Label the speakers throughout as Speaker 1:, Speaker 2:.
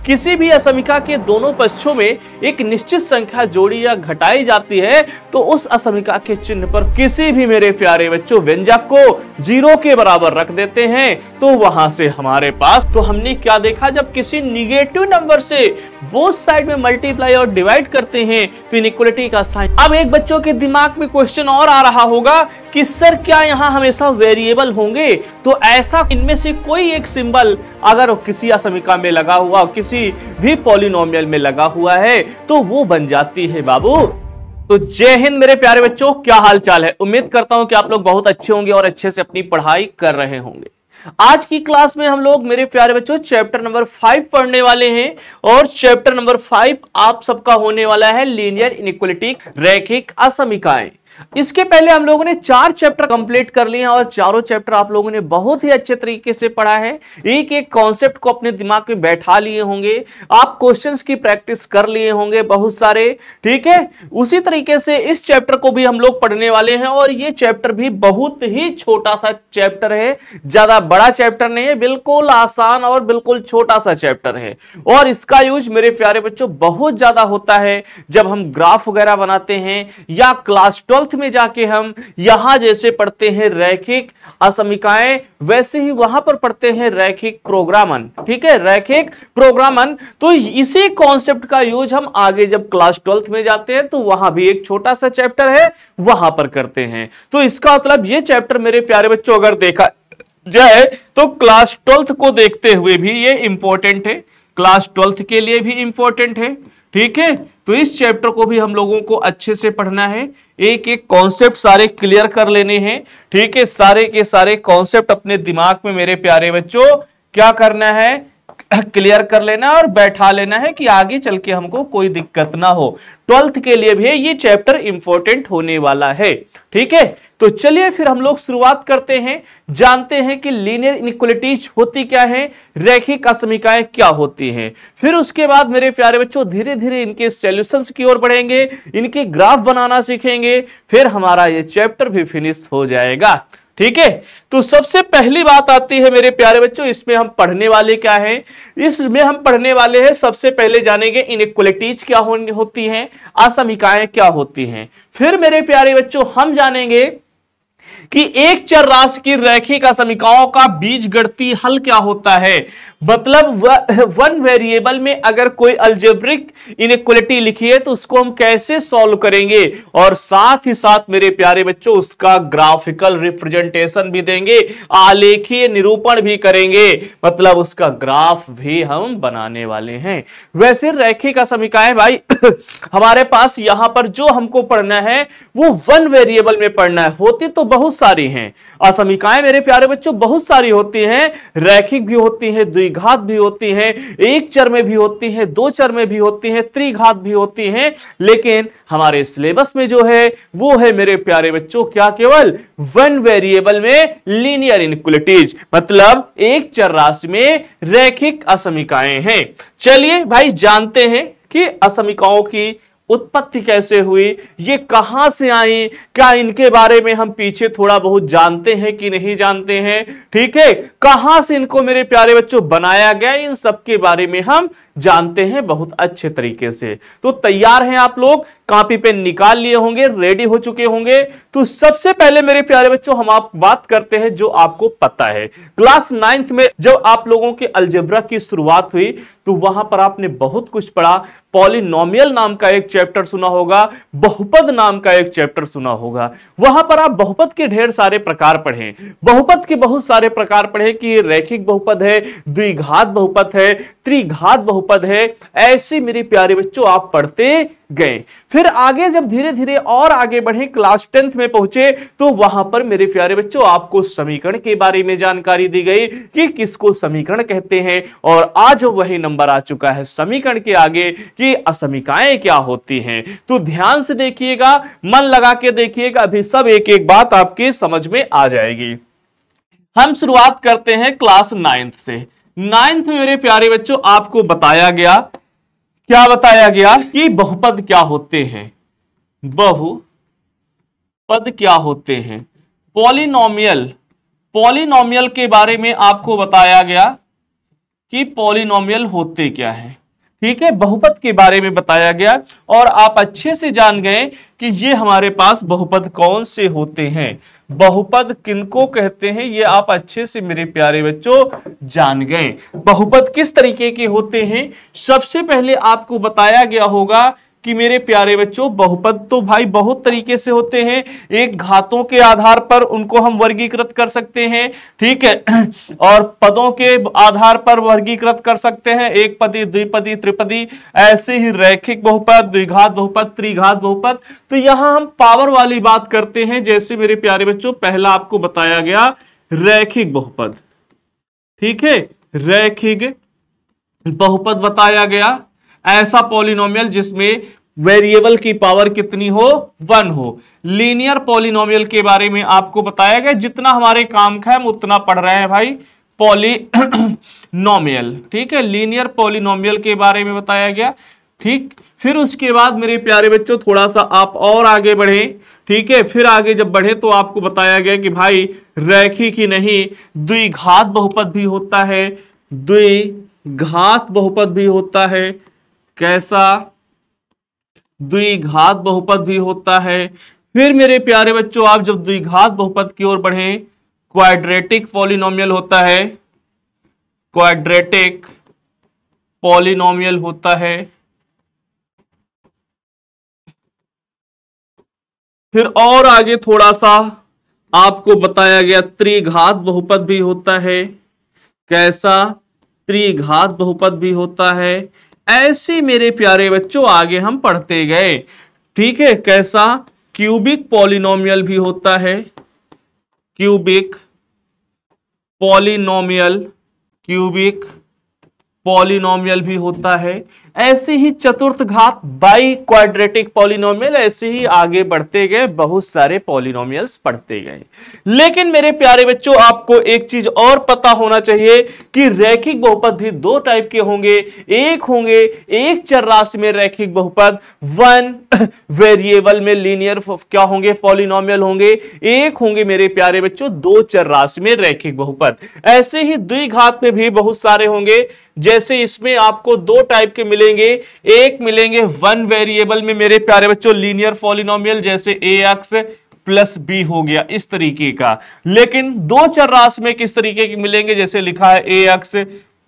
Speaker 1: किसी भी असमिका के दोनों पक्षों में एक निश्चित संख्या जोड़ी या घटाई जाती है तो उस असमिका के चिन्ह पर किसी भी मेरे प्यारे बच्चों व्यंजक को 0 के बराबर रख देते हैं। तो वहां से हमारे पास तो हमने क्या देखा, जब किसी निगेटिव नंबर से बोथ साइड में मल्टीप्लाई और डिवाइड करते हैं तो इनइक्वालिटी का साइन। अब एक बच्चों के दिमाग में क्वेश्चन और आ रहा होगा कि सर क्या यहाँ हमेशा वेरिएबल होंगे? तो ऐसा इनमें से कोई एक सिंबल अगर किसी असमिका में लगा हुआ, किसी भी पॉलिनोमियल में लगा हुआ है तो वो बन जाती है बाबू। तो जय हिंद मेरे प्यारे बच्चों, क्या हाल चाल है? उम्मीद करता हूं कि आप लोग बहुत अच्छे होंगे और अच्छे से अपनी पढ़ाई कर रहे होंगे। आज की क्लास में हम लोग मेरे प्यारे बच्चों चैप्टर नंबर 5 पढ़ने वाले हैं और चैप्टर नंबर 5 आप सबका होने वाला है लीनियर इनइक्वालिटी, रैखिक असमिकाएं। इसके पहले हम लोगों ने 4 चैप्टर कंप्लीट कर लिए हैं और चारों चैप्टर आप लोगों ने बहुत ही अच्छे तरीके से पढ़ा है। एक एक कॉन्सेप्ट को अपने दिमाग में बैठा लिए होंगे, आप क्वेश्चंस की प्रैक्टिस कर लिए होंगे बहुत सारे, ठीक है। उसी तरीके से इस चैप्टर को भी हम लोग पढ़ने वाले हैं और ये चैप्टर भी बहुत ही छोटा सा चैप्टर है, ज्यादा बड़ा चैप्टर नहीं है, बिल्कुल आसान और बिल्कुल छोटा सा चैप्टर है। और इसका यूज मेरे प्यारे बच्चों बहुत ज्यादा होता है जब हम ग्राफ वगैरह बनाते हैं या क्लास 12 में जाके हम यहां जैसे पढ़ते हैं रैखिक असमिकाएं, वैसे ही वहां पर पढ़ते हैं रैखिक प्रोग्रामन, ठीक है, रैखिक प्रोग्रामन। तो इसी कॉन्सेप्ट का यूज हम आगे जब क्लास 12 में जाते हैं तो वहां भी एक छोटा सा चैप्टर है वहां पर करते हैं। तो इसका मतलब ये चैप्टर मेरे प्यारे बच्चों अगर देखा जाए तो क्लास 12 को देखते हुए भी ये इंपॉर्टेंट है, क्लास 12 के लिए भी इंपॉर्टेंट है, ठीक है। तो इस चैप्टर को भी हम लोगों को अच्छे से पढ़ना है, एक एक कॉन्सेप्ट सारे क्लियर कर लेने हैं, ठीक है। सारे के सारे कॉन्सेप्ट अपने दिमाग में मेरे प्यारे बच्चों क्या करना है, क्लियर कर लेना और बैठा लेना है कि आगे चल के हमको कोई दिक्कत ना हो। 12th के लिए भी ये चैप्टर इंपॉर्टेंट होने वाला है, ठीक है। तो चलिए फिर हम लोग शुरुआत करते हैं, जानते हैं कि लीनियर इनइक्वालिटीज होती क्या है, रैखिक असमिकाएं क्या होती हैं। फिर उसके बाद मेरे प्यारे बच्चों धीरे धीरे इनके सॉल्यूशंस की ओर बढ़ेंगे, इनके ग्राफ बनाना सीखेंगे, फिर हमारा ये चैप्टर भी फिनिश हो जाएगा, ठीक है। तो सबसे पहली बात आती है मेरे प्यारे बच्चों, इसमें हम पढ़ने वाले क्या हैं? इसमें हम पढ़ने वाले हैं सबसे पहले जानेंगे इनइक्वालिटीज क्या होती हैं, असमिकाएं क्या होती हैं। फिर मेरे प्यारे बच्चों हम जानेंगे कि एक चर राशि की रैखिक असमिकाओं का बीजगणितीय हल क्या होता है, मतलब वन वेरिएबल में अगर कोई अलजेब्रिक इनइक्वालिटी लिखी है तो उसको हम कैसे सॉल्व करेंगे, और साथ ही साथ मेरे प्यारे बच्चों उसका ग्राफिकल रिप्रेजेंटेशन भी देंगे, आलेखीय निरूपण भी करेंगे, मतलब उसका ग्राफ भी हम बनाने वाले हैं। वैसे रैखिक असमिकाएं भाई हमारे पास यहां पर जो हमको पढ़ना है वो वन वेरिएबल में पढ़ना है। होती तो बहुत सारी हैं असमिकाएं मेरे प्यारे बच्चों, बहुत सारी होती हैं, रैखिक भी होती हैं, द्विघात भी होती हैं, एक चर में भी होती हैं, दो चर में भी होती हैं, त्रिघात भी होती हैं। लेकिन हमारे सिलेबस में जो है वो है मेरे प्यारे बच्चों क्या, केवल वन वेरिएबल में लीनियर इनइक्वालिटीज, मतलब एक चर राशि में रैखिक असमिकाएं हैं। चलिए भाई जानते हैं कि असमिकाओं की उत्पत्ति कैसे हुई, ये कहां से आई, क्या इनके बारे में हम पीछे थोड़ा बहुत जानते हैं कि नहीं जानते हैं, ठीक है। कहां से इनको मेरे प्यारे बच्चों बनाया गया, इन सब के बारे में हम जानते हैं बहुत अच्छे तरीके से। तो तैयार हैं आप लोग, कॉपी पेन निकाल लिए होंगे, रेडी हो चुके होंगे। तो सबसे पहले मेरे प्यारे बच्चों हम आप बात करते हैं जो आपको पता है, क्लास 9th में जब आप लोगों के अलजेब्रा की शुरुआत हुई तो वहां पर आपने बहुत कुछ पढ़ा। पॉलिनोमियल नाम का एक चैप्टर सुना होगा, बहुपद नाम का एक चैप्टर सुना होगा, वहां पर आप बहुपद के ढेर सारे प्रकार पढ़े, बहुपद के बहुत सारे प्रकार पढ़े कि रैखिक बहुपद है, द्विघात बहुपद है, त्रिघात बहुपद है, ऐसे मेरे प्यारे बच्चों आप पढ़ते गए। फिर आगे जब धीरे धीरे और आगे बढ़े क्लास 10th में पहुंचे तो वहां पर मेरे प्यारे बच्चों आपको समीकरण के बारे में जानकारी दी गई कि किसको समीकरण कहते हैं, और आज वही नंबर आ चुका है समीकरण के आगे कि असमिकाएं क्या होती हैं। तो ध्यान से देखिएगा, मन लगा के देखिएगा, अभी सब एक एक बात आपके समझ में आ जाएगी। हम शुरुआत करते हैं क्लास 9th से। 9th में मेरे प्यारे बच्चों आपको बताया गया, क्या बताया गया कि बहुपद क्या होते हैं, बहुपद क्या होते हैं, पॉलिनोमियल, पॉलिनोमियल के बारे में आपको बताया गया कि पॉलिनोमियल होते क्या है। ठीक है, बहुपद के बारे में बताया गया और आप अच्छे से जान गए कि ये हमारे पास बहुपद कौन से होते हैं, बहुपद किनको कहते हैं, ये आप अच्छे से मेरे प्यारे बच्चों जान गए। बहुपद किस तरीके के होते हैं, सबसे पहले आपको बताया गया होगा कि मेरे प्यारे बच्चों बहुपद तो भाई बहुत तरीके से होते हैं। एक घातों के आधार पर उनको हम वर्गीकृत कर सकते हैं, ठीक है, और पदों के आधार पर वर्गीकृत कर सकते हैं, एक पदी, द्विपदी, त्रिपदी, ऐसे ही रैखिक बहुपद, द्विघात बहुपद, त्रिघात बहुपद। तो यहां हम पावर वाली बात करते हैं, जैसे मेरे प्यारे बच्चों पहला आपको बताया गया रैखिक बहुपद। ठीक है, रैखिक बहुपद बताया गया, ऐसा पॉलिनोमियल जिसमें वेरिएबल की पावर कितनी हो, 1 हो। लीनियर पॉलिनोमियल के बारे में आपको बताया गया, जितना हमारे काम का हम उतना पढ़ रहे हैं भाई, पॉलिनोमियल। ठीक है, लीनियर पॉलिनोमियल के बारे में बताया गया। ठीक, फिर उसके बाद मेरे प्यारे बच्चों थोड़ा सा आप और आगे बढ़े। ठीक है, फिर आगे जब बढ़े तो आपको बताया गया कि भाई रैखिक ही नहीं, द्विघात बहुपद भी होता है, द्विघात बहुपद भी होता है। कैसा, द्विघात बहुपद भी होता है। फिर मेरे प्यारे बच्चों आप जब द्विघात बहुपद की ओर बढ़े, क्वाड्रेटिक पॉलिनोमियल होता है, क्वाड्रेटिक पॉलिनोमियल होता है। फिर और आगे थोड़ा सा आपको बताया गया त्रिघात बहुपद भी होता है। कैसा, त्रिघात बहुपद भी होता है। ऐसे मेरे प्यारे बच्चों आगे हम पढ़ते गए। ठीक है, कैसा, क्यूबिक पॉलिनोमियल भी होता है, क्यूबिक पॉलिनोमियल, क्यूबिक पॉलिनोमियल भी होता है। ऐसे ही चतुर्थ घात बाई क्वाड्रेटिक पॉलिनोमियल, ऐसे ही आगे बढ़ते गए, बहुत सारे पॉलिनोमियल्स पढ़ते गए। लेकिन मेरे प्यारे बच्चों आपको एक चीज और पता होना चाहिए कि रैखिक बहुपद भी दो टाइप के होंगे। एक होंगे एक चर राशि में रैखिक बहुपद, 1 वेरिएबल में लीनियर क्या होंगे, पॉलिनोमियल होंगे। एक होंगे मेरे प्यारे बच्चों 2 चर राशि में रैखिक बहुपद। ऐसे ही द्विघात में भी बहुत सारे होंगे, जैसे इसमें आपको 2 टाइप के मिलेंगे। एक मिलेंगे 1 वेरिएबल में मेरे प्यारे बच्चों लीनियर पॉलिनोमियल, जैसे ax प्लस बी हो गया, इस तरीके का। लेकिन 2 चर राशि में किस तरीके के मिलेंगे, जैसे लिखा है ax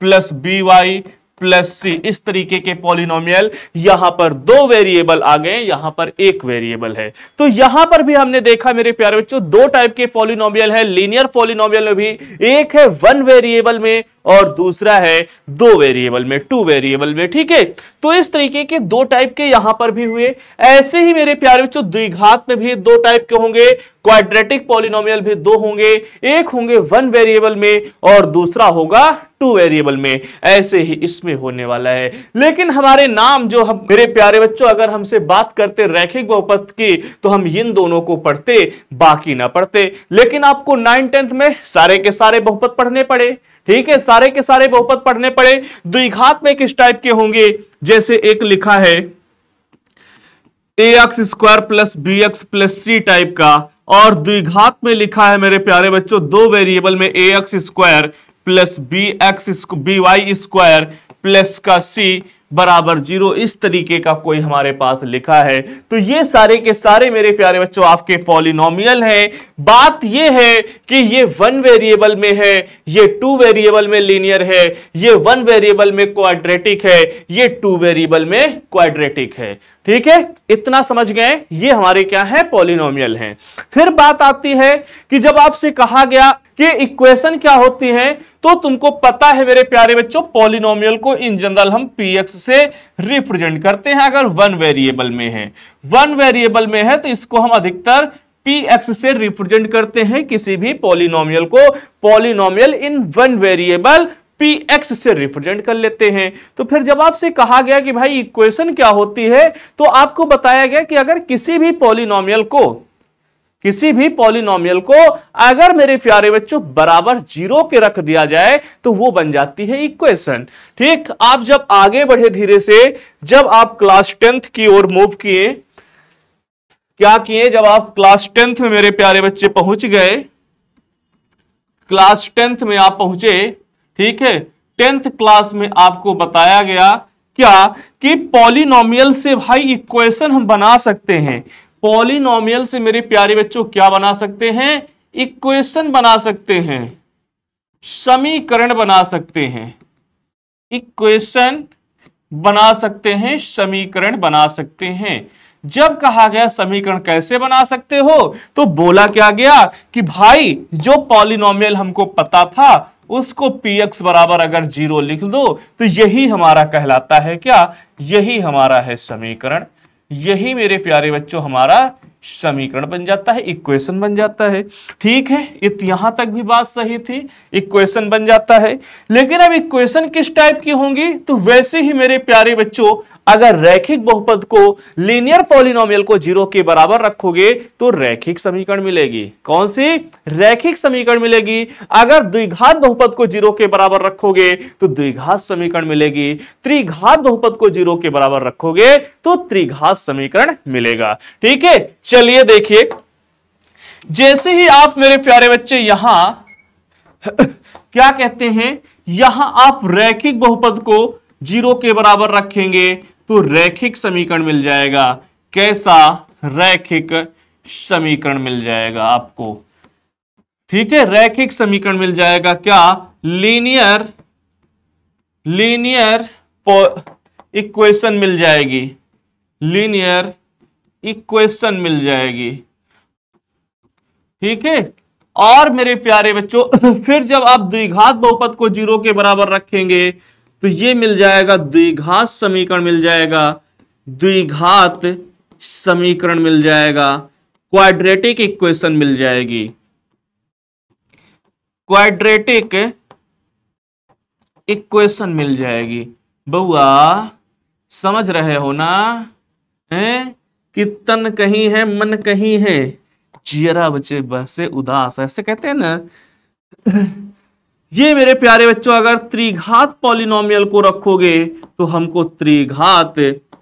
Speaker 1: plus B Y plus C, इस तरीके के पॉलिनोमियल। यहां पर 2 वेरिएबल आ गए, यहां पर 1 वेरिएबल है। तो यहां पर भी हमने देखा मेरे प्यारे बच्चों 2 टाइप के पॉलिनोमियल है। लीनियर पॉलिनोमियल में भी एक है 1 वेरिएबल में और दूसरा है 2 वेरिएबल में, 2 वेरिएबल में। ठीक है, तो इस तरीके के 2 टाइप के यहां पर भी हुए। ऐसे ही मेरे प्यारे बच्चों द्विघात में भी 2 टाइप के होंगे, क्वाड्रेटिक पॉलिनोमियल भी 2 होंगे। एक होंगे 1 वेरिएबल में और दूसरा होगा 2 वेरिएबल में। ऐसे ही इसमें होने वाला है। लेकिन हमारे नाम जो हम मेरे प्यारे बच्चों अगर हमसे बात करते रैखिक बहुपद की, तो हम इन दोनों को पढ़ते, बाकी ना पढ़ते। लेकिन आपको 9th 10th में सारे के सारे बहुपद पढ़ने पड़े। ठीक है, सारे के सारे बहुपद पढ़ने पड़े। द्विघात में किस टाइप के होंगे, जैसे एक लिखा है ax square plus bx plus c type का, और द्विघात में लिखा है मेरे प्यारे बच्चों 2 वेरिएबल में ax square plus by square plus का c बराबर 0, इस तरीके का कोई हमारे पास लिखा है। तो ये सारे के सारे मेरे प्यारे बच्चों आपके पॉलिनोमियल हैं। बात ये है कि ये 1 वेरिएबल में है, ये 2 वेरिएबल में लीनियर है, ये 1 वेरिएबल में क्वाड्रेटिक है, ये 2 वेरिएबल में क्वाड्रेटिक है। ठीक है, इतना समझ गए, ये हमारे क्या है, पॉलिनोमियल हैं। फिर बात आती है कि जब आपसे कहा गया कि इक्वेशन क्या होती है, तो तुमको पता है मेरे प्यारे बच्चों पॉलिनोमियल को इन जनरल हम px से रिप्रेजेंट करते हैं। अगर 1 वेरिएबल में है, 1 वेरिएबल में है तो इसको हम अधिकतर px से रिप्रेजेंट करते हैं किसी भी पॉलिनोमियल को। पॉलिनोमियल इन 1 वेरिएबल px से रिप्रेजेंट कर लेते हैं। तो फिर जब आपसे कहा गया कि भाई इक्वेशन क्या होती है, तो आपको बताया गया कि अगर किसी भी पॉलिनोमियल को अगर मेरे प्यारे बच्चों बराबर 0 के रख दिया जाए तो वो बन जाती है इक्वेशन। ठीक, आप जब आगे बढ़े धीरे से, जब आप क्लास 10th की ओर मूव किए, क्या किए, जब आप क्लास 10th में मेरे प्यारे बच्चे पहुंच गए, क्लास 10th में आप पहुंचे, ठीक है, 10th क्लास में आपको बताया गया क्या कि पॉलिनोमियल से भाई इक्वेशन हम बना सकते हैं। पॉलिनोमियल से मेरे प्यारे बच्चों क्या बना सकते हैं? इक्वेशन बना सकते हैं, समीकरण बना सकते हैं, इक्वेशन बना सकते हैं, समीकरण बना सकते हैं। जब कहा गया समीकरण कैसे बना सकते हो, तो बोला क्या गया कि भाई जो पॉलिनोमियल हमको पता था उसको px बराबर अगर 0 लिख दो तो यही हमारा कहलाता है क्या? यही हमारा है समीकरण। यही मेरे प्यारे बच्चों हमारा समीकरण बन जाता है, इक्वेशन बन जाता है। ठीक है, यहां तक भी बात सही थी, इक्वेशन बन जाता है। लेकिन अब इक्वेशन किस टाइप की होंगी? तो वैसे ही मेरे प्यारे बच्चों अगर रैखिक बहुपद को, लीनियर पॉलिनोमियल को 0 के बराबर रखोगे तो रैखिक समीकरण मिलेगी। कौन सी? रैखिक समीकरण मिलेगी। अगर द्विघात बहुपद को 0 के बराबर रखोगे तो द्विघात समीकरण मिलेगी। त्रिघात बहुपद को 0 के बराबर रखोगे तो त्रिघात समीकरण मिलेगा। ठीक है, चलिए देखिए, जैसे ही आप मेरे प्यारे बच्चे यहां क्या कहते हैं, यहां आप रैखिक बहुपद को 0 के बराबर रखेंगे तो रैखिक समीकरण मिल जाएगा। कैसा? रैखिक समीकरण मिल जाएगा आपको। ठीक है, रैखिक समीकरण मिल जाएगा। क्या? लीनियर इक्वेशन मिल जाएगी, लीनियर इक्वेशन मिल जाएगी। ठीक है, और मेरे प्यारे बच्चों फिर जब आप द्विघात बहुपद को 0 के बराबर रखेंगे तो ये मिल जाएगा, द्विघात समीकरण मिल जाएगा, द्विघात समीकरण मिल जाएगा, क्वाड्रेटिक इक्वेशन मिल जाएगी, क्वाड्रेटिक इक्वेशन मिल जाएगी। बउआ समझ रहे हो ना? हैं कि तन कहीं है मन कहीं है, जियरा बचे बसे उदास, ऐसे कहते हैं ना। ये मेरे प्यारे बच्चों अगर त्रिघात पॉलिनोमियल को रखोगे तो हमको त्रिघात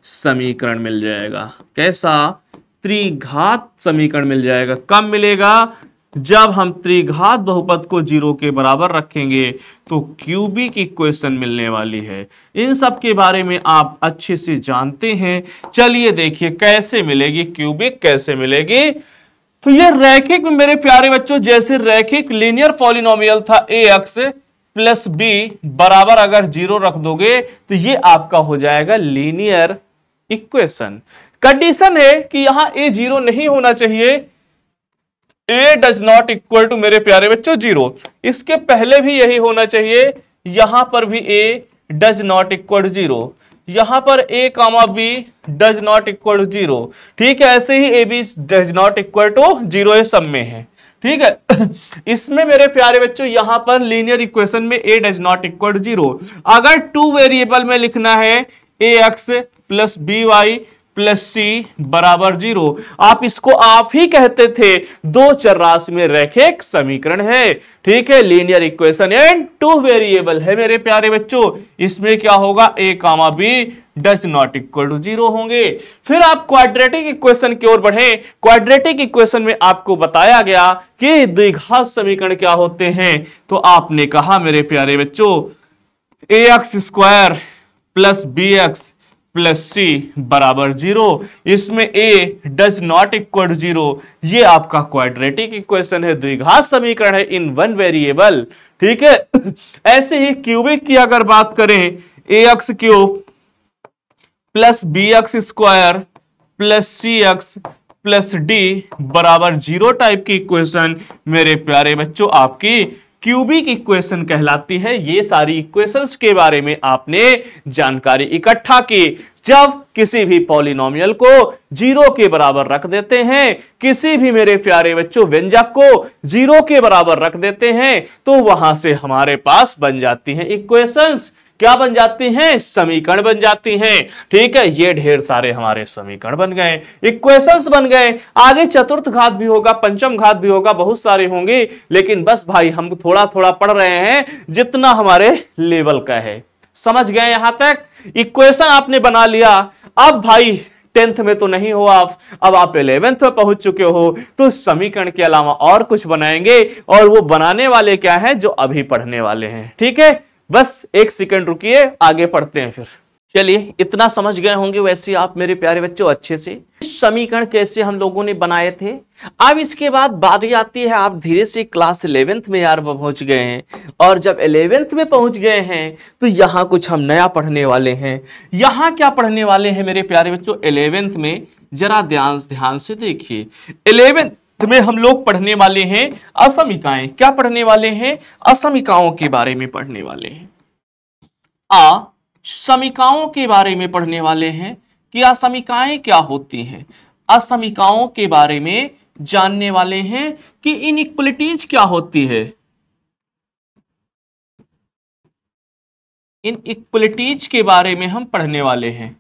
Speaker 1: समीकरण मिल जाएगा। कैसा? त्रिघात समीकरण मिल जाएगा। कब मिलेगा? जब हम त्रिघात बहुपद को 0 के बराबर रखेंगे तो क्यूबिक इक्वेशन मिलने वाली है। इन सब के बारे में आप अच्छे से जानते हैं। चलिए देखिए कैसे मिलेगी क्यूबिक, कैसे मिलेगी। तो ये रैखिक मेरे प्यारे बच्चों, जैसे रैखिक लीनियर पॉलिनोमियल था ax प्लस b बराबर अगर 0 रख दोगे तो ये आपका हो जाएगा लीनियर इक्वेशन। कंडीशन है कि यहां a 0 नहीं होना चाहिए, a does not equal to मेरे प्यारे बच्चों 0। इसके पहले भी यही होना चाहिए, यहां पर भी a does not equal to 0, यहां पर a comma b does not equal to 0। ठीक है, ऐसे ही A B does not equal to 0 ये सब में है। ठीक है, इसमें मेरे प्यारे बच्चों यहां पर लीनियर इक्वेशन में a does not equal to 0। अगर 2 वेरिएबल में लिखना है ax प्लस by प्लस सी बराबर 0, आप इसको आप ही कहते थे दो चर राशि में रैखिक समीकरण है। ठीक है, लीनियर इक्वेशन एंड 2 वेरिएबल है मेरे प्यारे बच्चों। इसमें क्या होगा? a comma b does not equal to 0 होंगे। फिर आप क्वाड्रेटिक इक्वेशन की ओर बढ़े। क्वाड्रेटिक इक्वेशन में आपको बताया गया कि द्विघात समीकरण क्या होते हैं। तो आपने कहा मेरे प्यारे बच्चों ax square plus bx plus सी बराबर 0। इसमें a does not equal to 0, ये आपका क्वाड्रेटिक इक्वेशन है, द्विघात समीकरण है इन 1 वेरिएबल। ठीक है, ऐसे ही क्यूबिक की अगर बात करें, ax cube plus bx square plus cx plus d बराबर 0 टाइप की इक्वेशन मेरे प्यारे बच्चों आपकी क्यूबिक इक्वेशन कहलाती है। ये सारी इक्वेशंस के बारे में आपने जानकारी इकट्ठा की। जब किसी भी पॉलिनोमियल को 0 के बराबर रख देते हैं, किसी भी मेरे प्यारे बच्चों व्यंजक को 0 के बराबर रख देते हैं, तो वहां से हमारे पास बन जाती हैं इक्वेशंस। क्या बन जाती हैं? समीकरण बन जाती हैं। ठीक है, ये ढेर सारे हमारे समीकरण बन गए, इक्वेशंस बन गए। आगे चतुर्थ घात भी होगा, पंचम घात भी होगा, बहुत सारे होंगे, लेकिन बस भाई हम थोड़ा थोड़ा पढ़ रहे हैं जितना हमारे लेवल का है। समझ गए यहां तक? इक्वेशन आपने बना लिया। अब भाई 10th में तो नहीं हो आप, अब आप 11th में पहुंच चुके हो, तो समीकरण के अलावा और कुछ बनाएंगे, और वो बनाने वाले क्या है? जो अभी पढ़ने वाले हैं। ठीक है, बस एक सेकंड रुकिए, आगे पढ़ते हैं फिर। चलिए, इतना समझ गए होंगे वैसे आप मेरे प्यारे बच्चों अच्छे से समीकरण कैसे हम लोगों ने बनाए थे। अब इसके बाद बारी आती है, आप धीरे से क्लास 11th में यार पहुंच गए हैं, और जब 11th में पहुंच गए हैं तो यहां कुछ हम नया पढ़ने वाले हैं। यहां क्या पढ़ने वाले हैं मेरे प्यारे बच्चों 11th में, जरा ध्यान से देखिए। 11th में हम लोग पढ़ने वाले हैं असमीकाएं। क्या पढ़ने वाले हैं? असमीकाओं के बारे में पढ़ने वाले हैं। समीकाओं के बारे में पढ़ने वाले हैं कि असमीकाएं क्या होती हैं। असमीकाओं के बारे में जानने वाले हैं कि इनइक्वलिटीज क्या होती है। इनइक्वलिटीज के बारे में हम पढ़ने वाले हैं,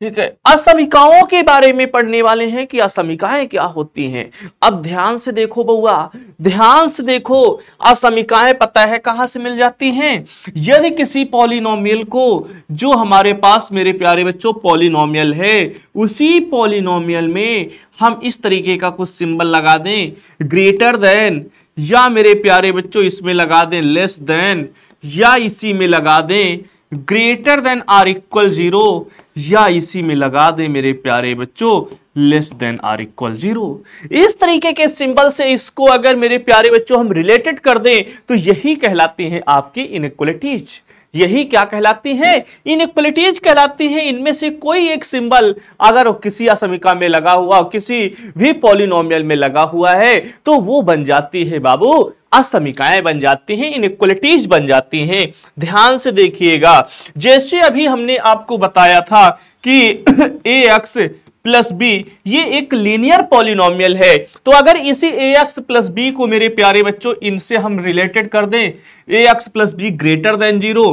Speaker 1: ठीक है। असमीकाओं के बारे में पढ़ने वाले हैं कि असमीकाएं क्या होती हैं। अब ध्यान से देखो बउआ, ध्यान से देखो, असमीकाएं पता है कहां से मिल जाती हैं? यदि किसी पॉलिनोमियल को, जो हमारे पास मेरे प्यारे बच्चों पॉलिनोमियल है, उसी पॉलिनोमियल में हम इस तरीके का कुछ सिंबल लगा दें, ग्रेटर देन, या मेरे प्यारे बच्चों इसमें लगा दें लेस देन, या इसी में लगा दें ग्रेटर देन आर इक्वल 0, या इसी में लगा दे मेरे प्यारे बच्चों लेस देन आर इक्वल 0। इस तरीके के सिंबल से इसको अगर मेरे प्यारे बच्चों हम रिलेटेड कर दें तो यही कहलाती हैं आपकी इनइक्वलिटीज। यही क्या कहलाती हैं? इनइक्वलिटीज कहलाती हैं। इनमें से कोई एक सिंबल अगर किसी असमीका में लगा हुआ, किसी भी पॉलिनोमियल में लगा हुआ है, तो वो बन जाती है बाबू असमीकाएं, बन जाती हैं, इनइक्वलिटीज बन जाती हैं। ध्यान से देखिएगा, जैसे अभी हमने आपको बताया था कि ax प्लस बी ये एक लीनियर पॉलिनोमियल है, तो अगर इसी ax प्लस बी को मेरे प्यारे बच्चों इनसे हम रिलेटेड कर दें, ax plus b greater than 0,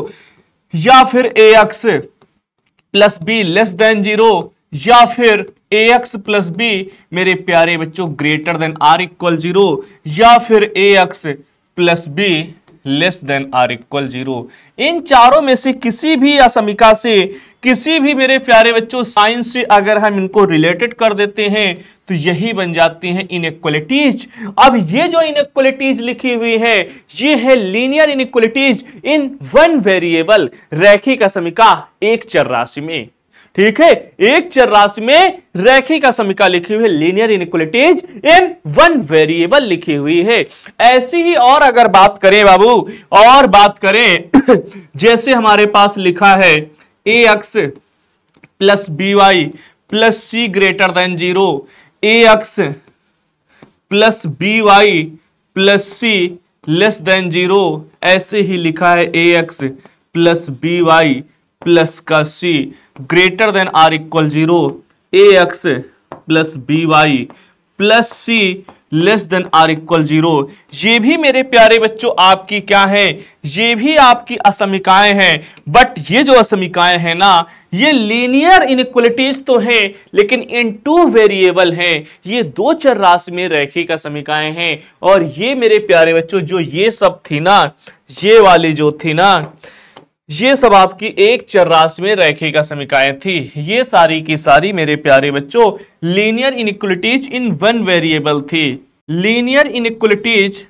Speaker 1: या फिर ax plus b less than 0, या फिर ax प्लस बी मेरे प्यारे बच्चों ग्रेटर देन आर इक्वल 0, या फिर ax plus b less than or equal 0। इन चारों में से किसी भी असमीका से, किसी भी मेरे प्यारे बच्चों साइन से अगर हम इनको रिलेटेड कर देते हैं तो यही बन जाती हैं इनइक्वलिटीज। अब ये जो इनइक्वलिटीज लिखी हुई है ये है linear inequalities in one variable, रैखिक असमीका एक चर राशि में, ठीक है। एक चर राशि में रैखिक असमीका लिखी हुई है, linear inequalities in one variable लिखी हुई है। ऐसी ही और अगर बात करें बाबू, और बात करें जैसे हमारे पास लिखा है ax plus by plus c greater than 0, ax plus by plus c less than 0, ऐसे ही लिखा है ax प्लस by प्लस का c greater than or equal 0, ax plus by plus c less than or equal 0। ये भी मेरे प्यारे बच्चों आपकी क्या है? ये भी आपकी असमीकाएं हैं, बट ये जो असमीकाएं हैं ना, ये लीनियर इनइक्वलिटीज तो हैं लेकिन इन टू वेरिएबल हैं। ये दो चर राशि में रैखिक असमीकाएं हैं, और ये मेरे प्यारे बच्चों जो ये सब थी ना, ये वाली जो थी ना, ये सब आपकी एक चर राशि में रैखिक असमीकाएं थी। ये सारी की सारी मेरे प्यारे बच्चों linear inequalities in one variable थी। Linear inequalities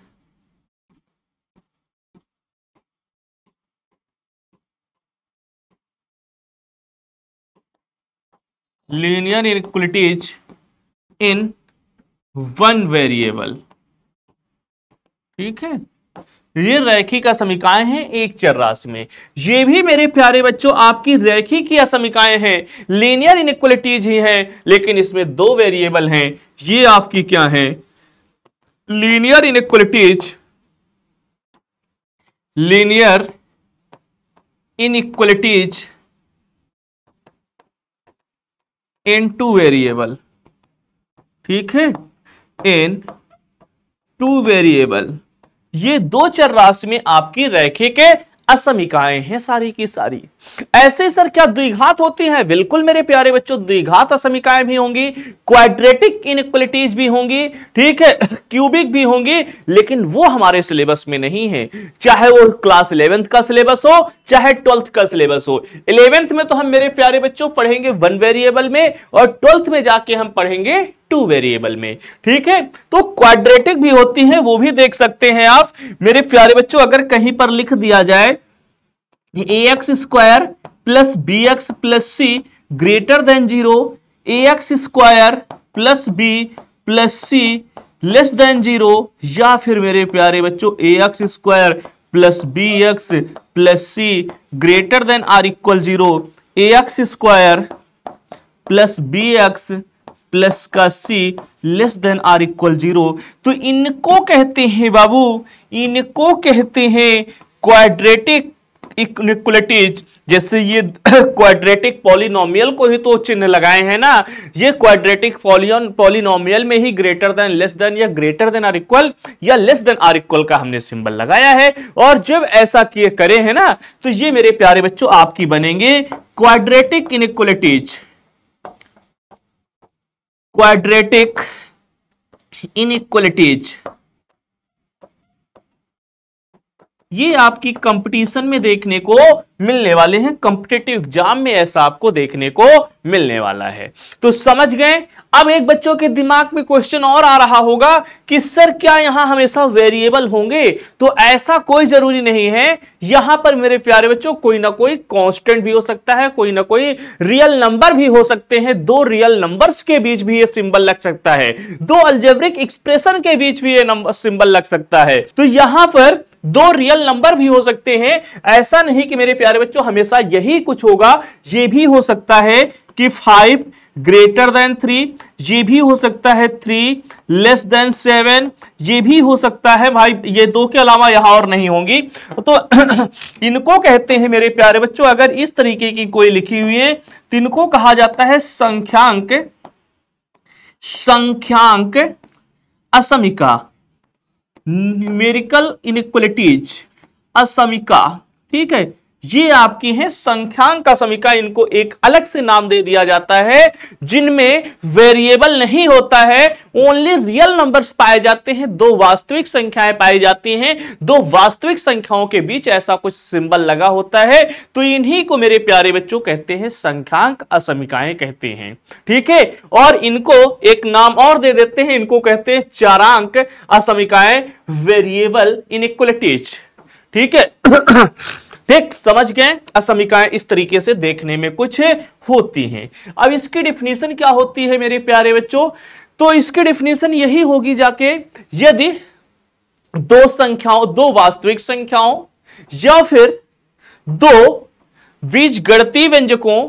Speaker 1: linear inequalities in one variable, ठीक है। ये रैखिक असमीकाएं हैं एक चर राशि में। ये भी मेरे प्यारे बच्चों आपकी रैखिक ही असमीकाएं हैं, लीनियर इनइक्वलिटीज ही हैं, लेकिन इसमें दो वेरिएबल हैं। ये आपकी क्या है? लीनियर इनइक्वलिटीज, लीनियर इनइक्वलिटीज इन टू वेरिएबल, ठीक है, इन टू वेरिएबल। ये दो चर राशि में आपकी रैखिक असमीकाएं हैं सारी की सारी। ऐसे सर क्या द्विघात होती हैं? बिल्कुल मेरे प्यारे बच्चों, द्विघात असमीकाएं भी होंगी, क्वाड्रेटिक इनइक्वलिटीज भी होंगी, ठीक है, क्यूबिक भी होंगी, लेकिन वो हमारे सिलेबस में नहीं है। चाहे वो क्लास 11th का सिलेबस हो, चाहे 12th का सिलेबस हो। 11th में तो हम मेरे प्यारे बच्चों पढ़ेंगे वन वेरिएबल में, और 12th में जाके हम पढ़ेंगे टू वेरिएबल में, ठीक है। तो क्वाड्रेटिक भी होती हैं, वो भी देख सकते हैं आप मेरे प्यारे बच्चों। अगर कहीं पर लिख दिया जाए A X square plus B X plus C greater than 0, A X square plus B plus C less than 0, या फिर मेरे प्यारे बच्चों A X square plus B X plus C greater than or equal 0, A X square plus B X plus का C less than or equal 0। तो इनको कहते हैं बाबू, इनको कहते हैं क्वाड्रेटिक इक्वलिटीज। जैसे ये क्वाड्रेटिक पॉलिनोमियल को ही तो चिन्ह लगाए हैं ना, ये क्वाड्रेटिक पॉलिनोमियल में ही ग्रेटर देन लेस देन या ग्रेटर देन आर इक्वल या लेस देन आर इक्वल का हमने सिंबल लगाया है। और जब ऐसा किए करे है ना, तो ये मेरे प्यारे बच्चों आपकी बनेंगे क्वाड्रेटिक इनइक्वलिटीज, क्वाड्रेटिक इनइक्वलिटीज। ये आपकी कंपटीशन में देखने को मिलने वाले हैं, कॉम्पिटिटिव एग्जाम में ऐसा आपको देखने को मिलने वाला है। तो समझ गए। अब एक बच्चों के दिमाग में क्वेश्चन और आ रहा होगा कि सर क्या यहां हमेशा वेरिएबल होंगे? तो ऐसा कोई जरूरी नहीं है। यहां पर मेरे प्यारे बच्चों कोई ना कोई कांस्टेंट भी हो सकता है, कोई ना कोई रियल नंबर भी हो सकते हैं। दो रियल नंबर्स के बीच भी ये सिंबल लग सकता है, दो अलजेब्रिक एक्सप्रेशन के बीच भी ये नंबर सिंबल लग सकता है। तो यहां पर दो रियल नंबर भी हो सकते हैं। ऐसा नहीं कि मेरे प्यारे बच्चों हमेशा यही कुछ होगा, ये भी हो सकता है कि 5 ग्रेटर देन 3, ये भी हो सकता है 3 लेस देन 7, ये भी हो सकता है भाई, ये दो के अलावा यहां और नहीं होंगी। तो इनको कहते हैं मेरे प्यारे बच्चों, अगर इस तरीके की कोई लिखी हुई है तो इनको कहा जाता है संख्यांक असमिका, न्यूमेरिकल इनइक्वलिटीज असमिका। ठीक है, ये आपकी है संख्यांक असमिका। इनको एक अलग से नाम दे दिया जाता है जिनमें वेरिएबल नहीं होता है, ओनली रियल नंबर्स पाए जाते हैं, दो वास्तविक संख्याएं पाई जाती हैं, दो वास्तविक संख्याओं के बीच ऐसा कुछ सिंबल लगा होता है। तो इन्हीं को मेरे प्यारे बच्चों कहते हैं संख्यांक असमिकाएं कहते हैं। ठीक है, और इनको एक नाम और दे देते हैं, इनको कहते हैं चारांक असमिकाएं, वेरिएबल इनइक्वलिटीज। ठीक है ठीक, समझ गए। असमिकाएं इस तरीके से देखने में कुछ होती हैं। अब इसकी डिफिनीशन क्या होती है मेरे प्यारे बच्चों? तो इसकी डिफिनीशन यही होगी जाके, यदि दो संख्याओं, दो वास्तविक संख्याओं या फिर दो बीजगणितीय व्यंजकों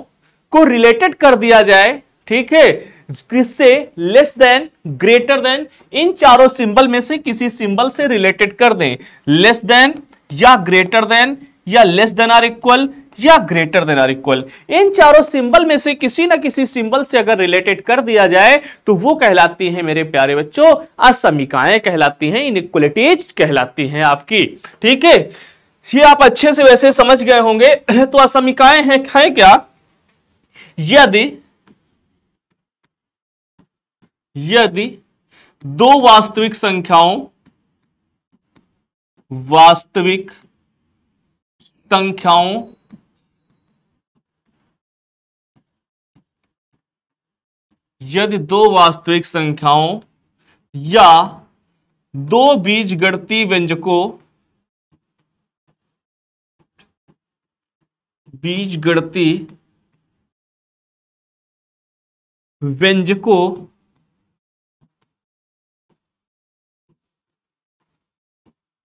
Speaker 1: को रिलेटेड कर दिया जाए, ठीक है, किससे? लेस देन, ग्रेटर देन, इन चारों सिंबल में से किसी सिंबल से रिलेटेड कर दें। लेस देन या ग्रेटर देन या लेस देन आर इक्वल या ग्रेटर देन आर इक्वल, इन चारों सिंबल में से किसी ना किसी सिंबल से अगर रिलेटेड कर दिया जाए तो वो कहलाती है मेरे प्यारे बच्चों असमिकाएं कहलाती हैं, इनइक्वलिटीज कहलाती हैं आपकी। ठीक है, ये आप अच्छे से वैसे समझ गए होंगे। तो असमिकाएं हैं क्या? यदि दो वास्तविक संख्याओं यदि दो वास्तविक संख्याओं या दो बीजगणितीय व्यंजकों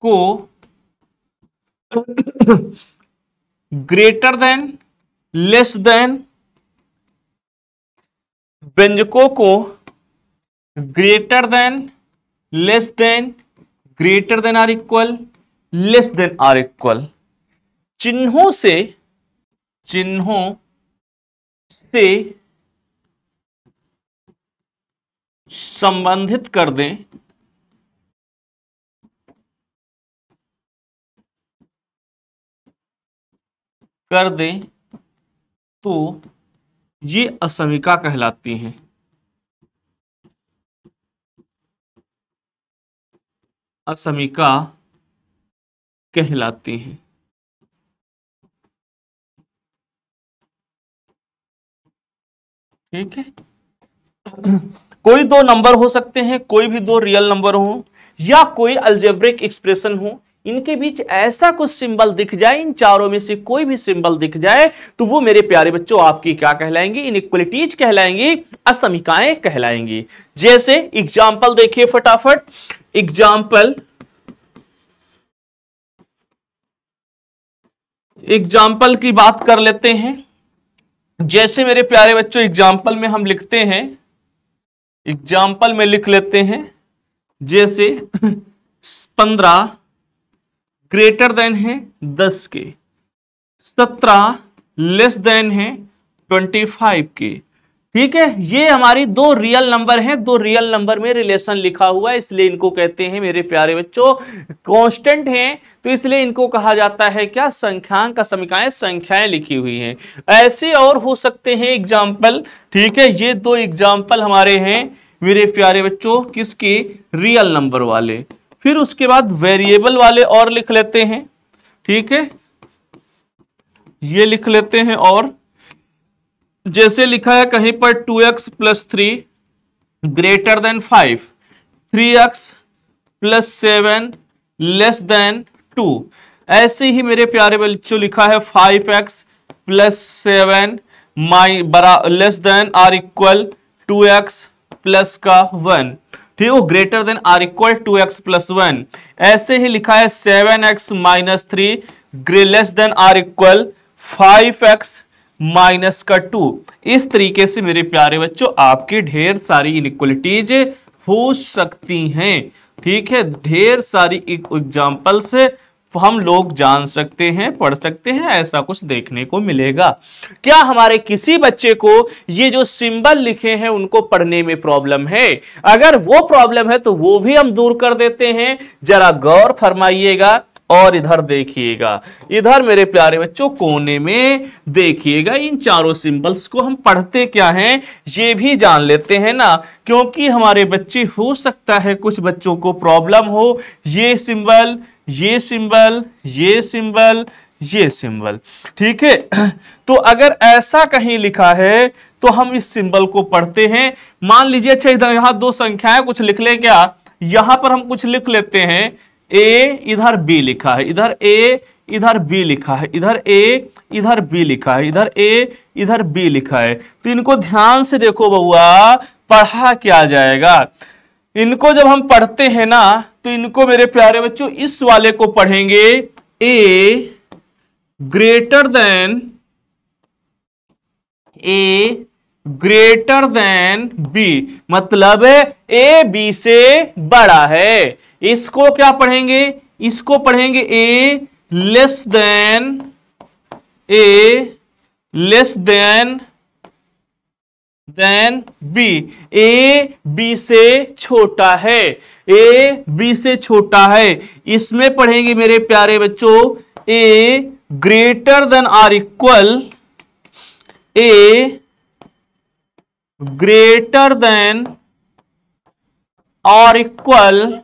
Speaker 1: को ग्रेटर देन, लेस देन, व्यंजकों को greater than, less than, greater than or equal, less than or equal, चिन्हों से संबंधित कर दें, तो ये असमिका कहलाती हैं। असमिका कहलाती हैं। ठीक है, कोई दो नंबर हो सकते हैं, कोई भी दो रियल नंबर हो या कोई अलजेब्रिक एक्सप्रेशन हो, इनके बीच ऐसा कुछ सिंबल दिख जाए, इन चारों में से कोई भी सिंबल दिख जाए, तो वो मेरे प्यारे बच्चों आपकी क्या कहलाएंगी? इनइक्वलिटीज कहलाएंगी, असमीकाएं कहलाएंगी। जैसे एग्जाम्पल देखिए फटाफट, एग्जाम्पल की बात कर लेते हैं। जैसे मेरे प्यारे बच्चों एग्जाम्पल में हम लिखते हैं, एग्जाम्पल में लिख लेते हैं, जैसे 15 ग्रेटर देन है 10 के, 17 लेस देन है 25 के। ठीक है, ये हमारी दो रियल नंबर हैं, दो रियल नंबर में रिलेशन लिखा हुआ है, इसलिए इनको कहते हैं मेरे प्यारे बच्चों कांस्टेंट हैं, तो इसलिए इनको कहा जाता है क्या? संख्यांक असमीकाएं, संख्याएं लिखी हुई हैं। ऐसे और हो सकते हैं एग्जाम्पल। ठीक है, ये दो एग्जाम्पल हमारे हैं मेरे प्यारे बच्चों, किसके? रियल नंबर वाले। फिर उसके बाद वेरिएबल वाले और लिख लेते हैं। ठीक है, ये लिख लेते हैं, और जैसे लिखा है कहीं पर 2x + 3 greater then 5, 3x + 7 less then 2। ऐसे ही मेरे प्यारे बच्चों लिखा है 5x + 7 less than or equal 2x plus का 1। ठीक है, greater than or equal 2x + 1। ऐसे ही लिखा है 7x - 3 less than or equal 5x - 2। इस तरीके से मेरे प्यारे बच्चों आपके ढेर सारी इनइक्वलिटीज हो सकती हैं। ठीक है, ढेर सारी एग्जाम्पल से हम लोग जान सकते हैं, पढ़ सकते हैं, ऐसा कुछ देखने को मिलेगा। क्या हमारे किसी बच्चे को ये जो सिंबल लिखे हैं उनको पढ़ने में प्रॉब्लम है? अगर वो प्रॉब्लम है तो वो भी हम दूर कर देते हैं। जरा गौर फरमाइएगा और इधर देखिएगा, इधर मेरे प्यारे बच्चों कोने में देखिएगा। इन चारों सिंबल्स को हम पढ़ते क्या हैं ये भी जान लेते हैं ना, क्योंकि हमारे बच्चे हो सकता है कुछ बच्चों को प्रॉब्लम हो, ये सिंबल, ये सिंबल, ये सिंबल, ये सिंबल। ठीक है, तो अगर ऐसा कहीं लिखा है तो हम इस सिंबल को पढ़ते हैं। मान लीजिए, अच्छा इधर यहां दो संख्याएं कुछ लिख ले क्या? यहां पर हम कुछ लिख लेते हैं, ए इधर बी लिखा है, इधर ए इधर बी लिखा है, इधर ए इधर बी लिखा है, इधर ए इधर बी लिखा है। तो इनको ध्यान से देखो बउआ, पढ़ा क्या जाएगा। इनको जब हम पढ़ते हैं ना तो इनको मेरे प्यारे बच्चों इस वाले को पढ़ेंगे ए ग्रेटर देन बी, मतलब ए बी से बड़ा है। इसको क्या पढ़ेंगे? इसको पढ़ेंगे A less than B, A B से छोटा है, ए बी से छोटा है। इसमें पढ़ेंगे मेरे प्यारे बच्चों A greater than or equal, A greater than or equal,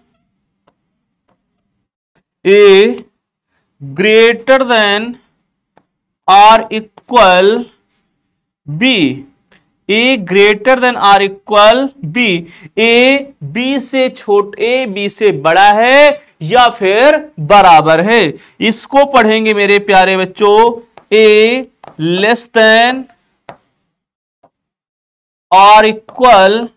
Speaker 1: A greater than or equal B, A greater than or equal B. A B से ए बी से बड़ा है या फिर बराबर है। इसको पढ़ेंगे मेरे प्यारे बच्चों A less than or equal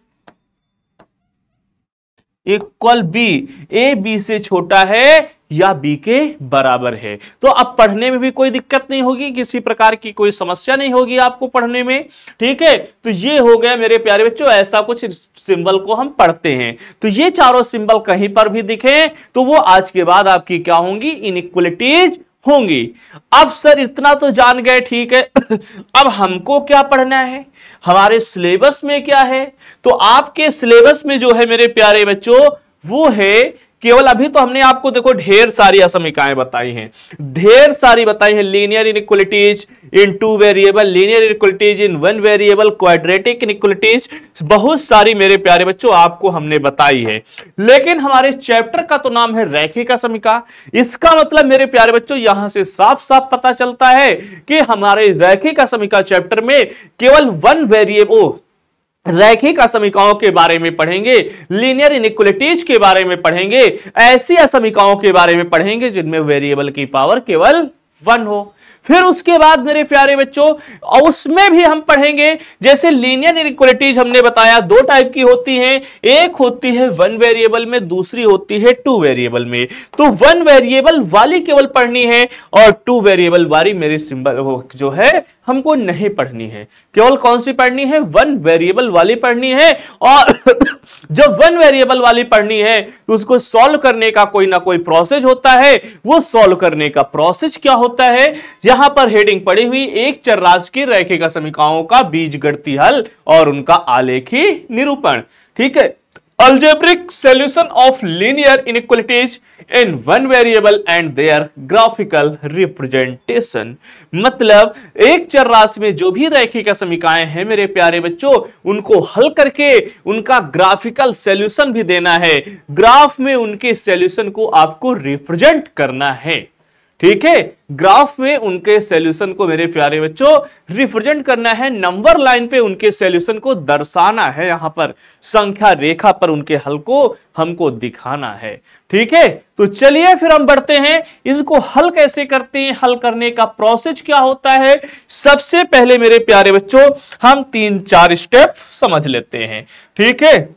Speaker 1: B, A B से छोटा है या बी के बराबर है। तो अब पढ़ने में भी कोई दिक्कत नहीं होगी, किसी प्रकार की कोई समस्या नहीं होगी आपको पढ़ने में। ठीक है, तो ये हो गया मेरे प्यारे बच्चों, ऐसा कुछ सिंबल को हम पढ़ते हैं। तो ये चारों सिंबल कहीं पर भी दिखे तो वो आज के बाद आपकी क्या होंगी? इनइक्वलिटीज होंगी। अब सर इतना तो जान गए, ठीक है, अब हमको क्या पढ़ना है, हमारे सिलेबस में क्या है? तो आपके सिलेबस में जो है मेरे प्यारे बच्चों वो है केवल, अभी तो हमने आपको देखो ढेर सारी असमीकाएं बताई हैं, ढेर सारी बताई हैं। लीनियर इनइक्वलिटीज इन 2 वेरिएबल, लीनियर इनइक्वलिटीज इन 1 वेरिएबल, क्वाड्रेटिक इनइक्वलिटीज, बहुत सारी मेरे प्यारे बच्चों आपको हमने बताई है। लेकिन हमारे चैप्टर का तो नाम है रैखिक असमीका। इसका मतलब मेरे प्यारे बच्चों यहां से साफ साफ पता चलता है कि हमारे रैखिक असमीका चैप्टर में केवल 1 वेरिएबल, रैखिक असमीकाओं के बारे में पढ़ेंगे, लीनियर इनइक्वालिटीज के बारे में पढ़ेंगे, ऐसी असमीकाओं के बारे में पढ़ेंगे जिनमें वेरिएबल की पावर केवल 1 हो। फिर उसके बाद मेरे प्यारे बच्चों उसमें भी हम पढ़ेंगे, जैसे लीनियर इनइक्वालिटीज हमने बताया 2 टाइप की होती हैं, एक होती है 1 वेरिएबल में, दूसरी होती है 2 वेरिएबल में। तो 1 वेरिएबल वाली केवल पढ़नी है और 2 वेरिएबल वाली मेरी सिंबल जो है हमको नहीं पढ़नी है। केवल कौन सी पढ़नी है? 1 वेरिएबल वाली पढ़नी है। और जब 1 वेरिएबल वाली पढ़नी है तो उसको सॉल्व करने का कोई ना कोई प्रोसेस होता है। वो सॉल्व करने का प्रोसेस क्या होता है? यहां पर हेडिंग पड़ी हुई एक चरराशि की रैखिक असमीकाओं का बीजगणितीय हल और उनका आलेखी निरूपण। ठीक है, algebraic solution of linear inequalities in one variable and their graphical representation। मतलब एक चरराशि में जो भी रैखिक समीकरण हैं मेरे प्यारे बच्चों, उनको हल करके उनका ग्राफिकल सॉल्यूशन भी देना है। ग्राफ में उनके सॉल्यूशन को आपको रिप्रेजेंट करना है। ठीक है, ग्राफ में उनके सॉल्यूशन को मेरे प्यारे बच्चों रिप्रेजेंट करना है, नंबर लाइन पे उनके सॉल्यूशन को दर्शाना है, यहां पर संख्या रेखा पर उनके हल को हमको दिखाना है। ठीक है, तो चलिए फिर हम बढ़ते हैं, इसको हल कैसे करते हैं, हल करने का प्रोसेस क्या होता है। सबसे पहले मेरे प्यारे बच्चों हम 3-4 स्टेप समझ लेते हैं। ठीक है,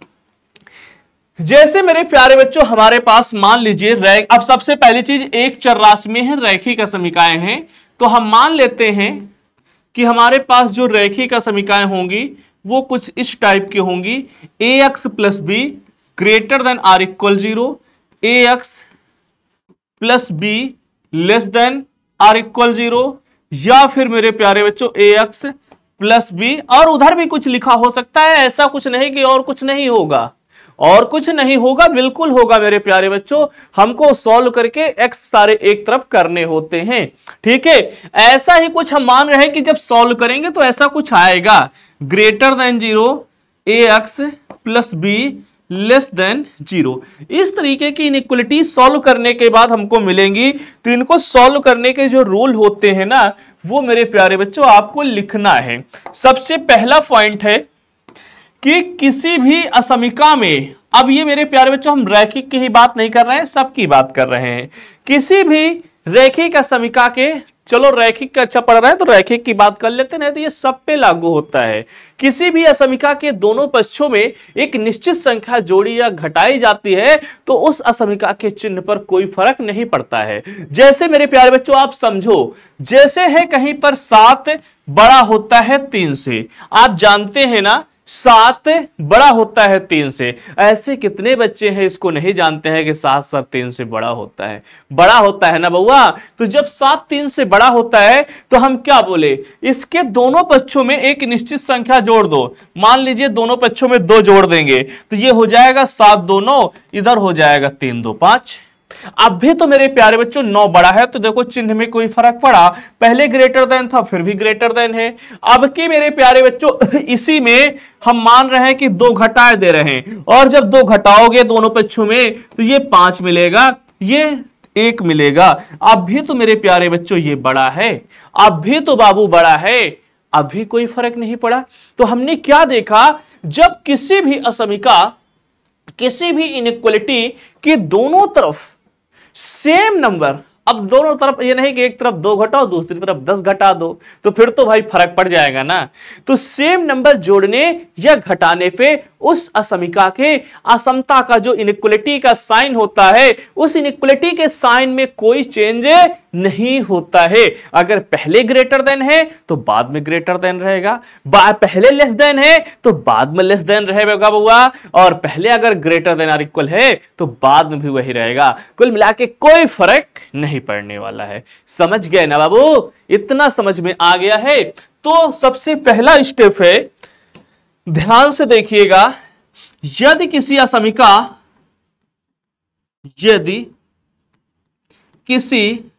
Speaker 1: जैसे मेरे प्यारे बच्चों हमारे पास मान लीजिए अब सबसे पहली चीज एक चरराशि में है रैखिक समीकरण हैं, तो हम मान लेते हैं कि हमारे पास जो रैखिक समीकरण होंगी वो कुछ इस टाइप की होंगी। ax plus b greater than or equal 0, ax plus b less than or equal 0, या फिर मेरे प्यारे बच्चों ax प्लस बी, और उधर भी कुछ लिखा हो सकता है, ऐसा कुछ नहीं कि और कुछ नहीं होगा, और कुछ नहीं होगा, बिल्कुल होगा मेरे प्यारे बच्चों। हमको सॉल्व करके x सारे एक तरफ करने होते हैं। ठीक है, ऐसा ही कुछ हम मान रहे हैं कि जब सॉल्व करेंगे तो ऐसा कुछ आएगा, greater than 0 ax plus b less than 0। इस तरीके की इनइक्वालिटी सॉल्व करने के बाद हमको मिलेंगी। तो इनको सॉल्व करने के जो रूल होते हैं ना, वो मेरे प्यारे बच्चों आपको लिखना है। सबसे पहला पॉइंट है कि किसी भी असमीका में, अब ये मेरे प्यारे बच्चों हम रैखिक की ही बात नहीं कर रहे हैं, सबकी बात कर रहे हैं। किसी भी रैखिक असमीका के, चलो रैखिक का अच्छा पढ़ रहा है तो रैखिक की बात कर लेते हैं, तो ये सब पे लागू होता है। किसी भी असमीका के दोनों पक्षों में एक निश्चित संख्या जोड़ी या घटाई जाती है तो उस असमीका के चिन्ह पर कोई फर्क नहीं पड़ता है। जैसे मेरे प्यारे बच्चों आप समझो, जैसे है कहीं पर 7 बड़ा होता है 3 से, आप जानते हैं ना 7 बड़ा होता है 3 से। ऐसे कितने बच्चे हैं इसको नहीं जानते हैं कि 7 सर 3 से बड़ा होता है? बड़ा होता है ना बउआ। तो जब 7 3 से बड़ा होता है तो हम क्या बोले, इसके दोनों पक्षों में एक निश्चित संख्या जोड़ दो। मान लीजिए दोनों पक्षों में 2 जोड़ देंगे तो ये हो जाएगा 7 2 9, इधर हो जाएगा 3 2 5। अब भी तो मेरे प्यारे बच्चों 9 बड़ा है, तो देखो चिन्ह में कोई फर्क पड़ा, पहले ग्रेटर देन था फिर भी ग्रेटर देन है। अब की मेरे प्यारे बच्चों इसी में हम मान रहे हैं कि 2 घटाए दे रहे हैं, और जब 2 घटाओगे दोनों पक्षों में तो ये 5 मिलेगा, ये 1 मिलेगा। अब भी तो मेरे प्यारे बच्चों ये बड़ा है, अब भी तो बाबू बड़ा है, अभी कोई फर्क नहीं पड़ा। तो हमने क्या देखा, जब किसी भी असमीका, किसी भी इनइक्वालिटी की दोनों तरफ सेम नंबर, अब दोनों तरफ ये नहीं कि एक तरफ 2 घटाओ दूसरी तरफ 10 घटा दो, तो फिर तो भाई फर्क पड़ जाएगा ना। तो सेम नंबर जोड़ने या घटाने पे उस असमीका के असमता का जो इनइक्वालिटी का साइन होता है, उस इनइक्वालिटी के साइन में कोई चेंज नहीं होता है। अगर पहले ग्रेटर देन है तो बाद में ग्रेटर देन रहेगा, पहले लेस देन है तो बाद में लेस देन रहेगा बउआ, और पहले अगर ग्रेटर देन और इक्वल है तो बाद में भी वही रहेगा। कुल मिला के कोई फर्क नहीं पड़ने वाला है। समझ गए ना बाबू? इतना समझ में आ गया है। तो सबसे पहला स्टेप है, ध्यान से देखिएगा, यदि किसी असमीका, यदि किसी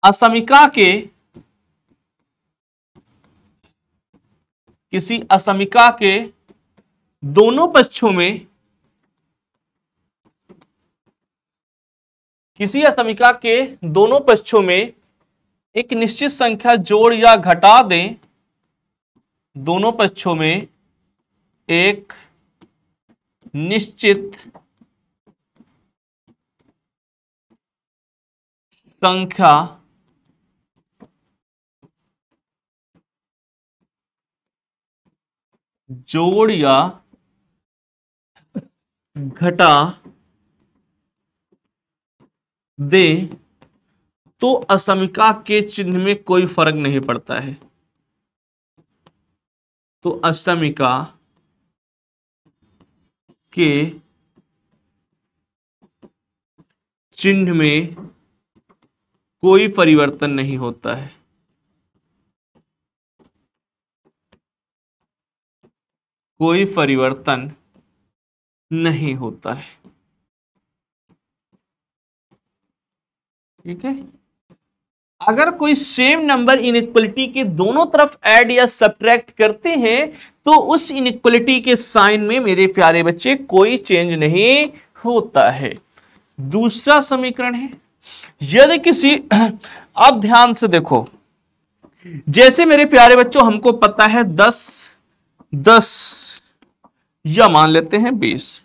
Speaker 1: असमीका के, किसी असमीका के दोनों पक्षों में, किसी असमीका के दोनों पक्षों में एक निश्चित संख्या जोड़ या घटा दें, दोनों पक्षों में एक निश्चित संख्या जोड़ या घटा दे तो असमीका के चिन्ह में कोई फर्क नहीं पड़ता है। तो असमीका के चिन्ह में कोई परिवर्तन नहीं होता है। कोई परिवर्तन नहीं होता है। ठीक है। अगर कोई सेम नंबर इनइक्वलिटी के दोनों तरफ ऐड या सब्ट्रैक्ट करते हैं तो उस इनइक्वलिटी के साइन में मेरे प्यारे बच्चे कोई चेंज नहीं होता है। दूसरा समीकरण है, यदि किसी अब ध्यान से देखो, जैसे मेरे प्यारे बच्चों हमको पता है 10 या मान लेते हैं 20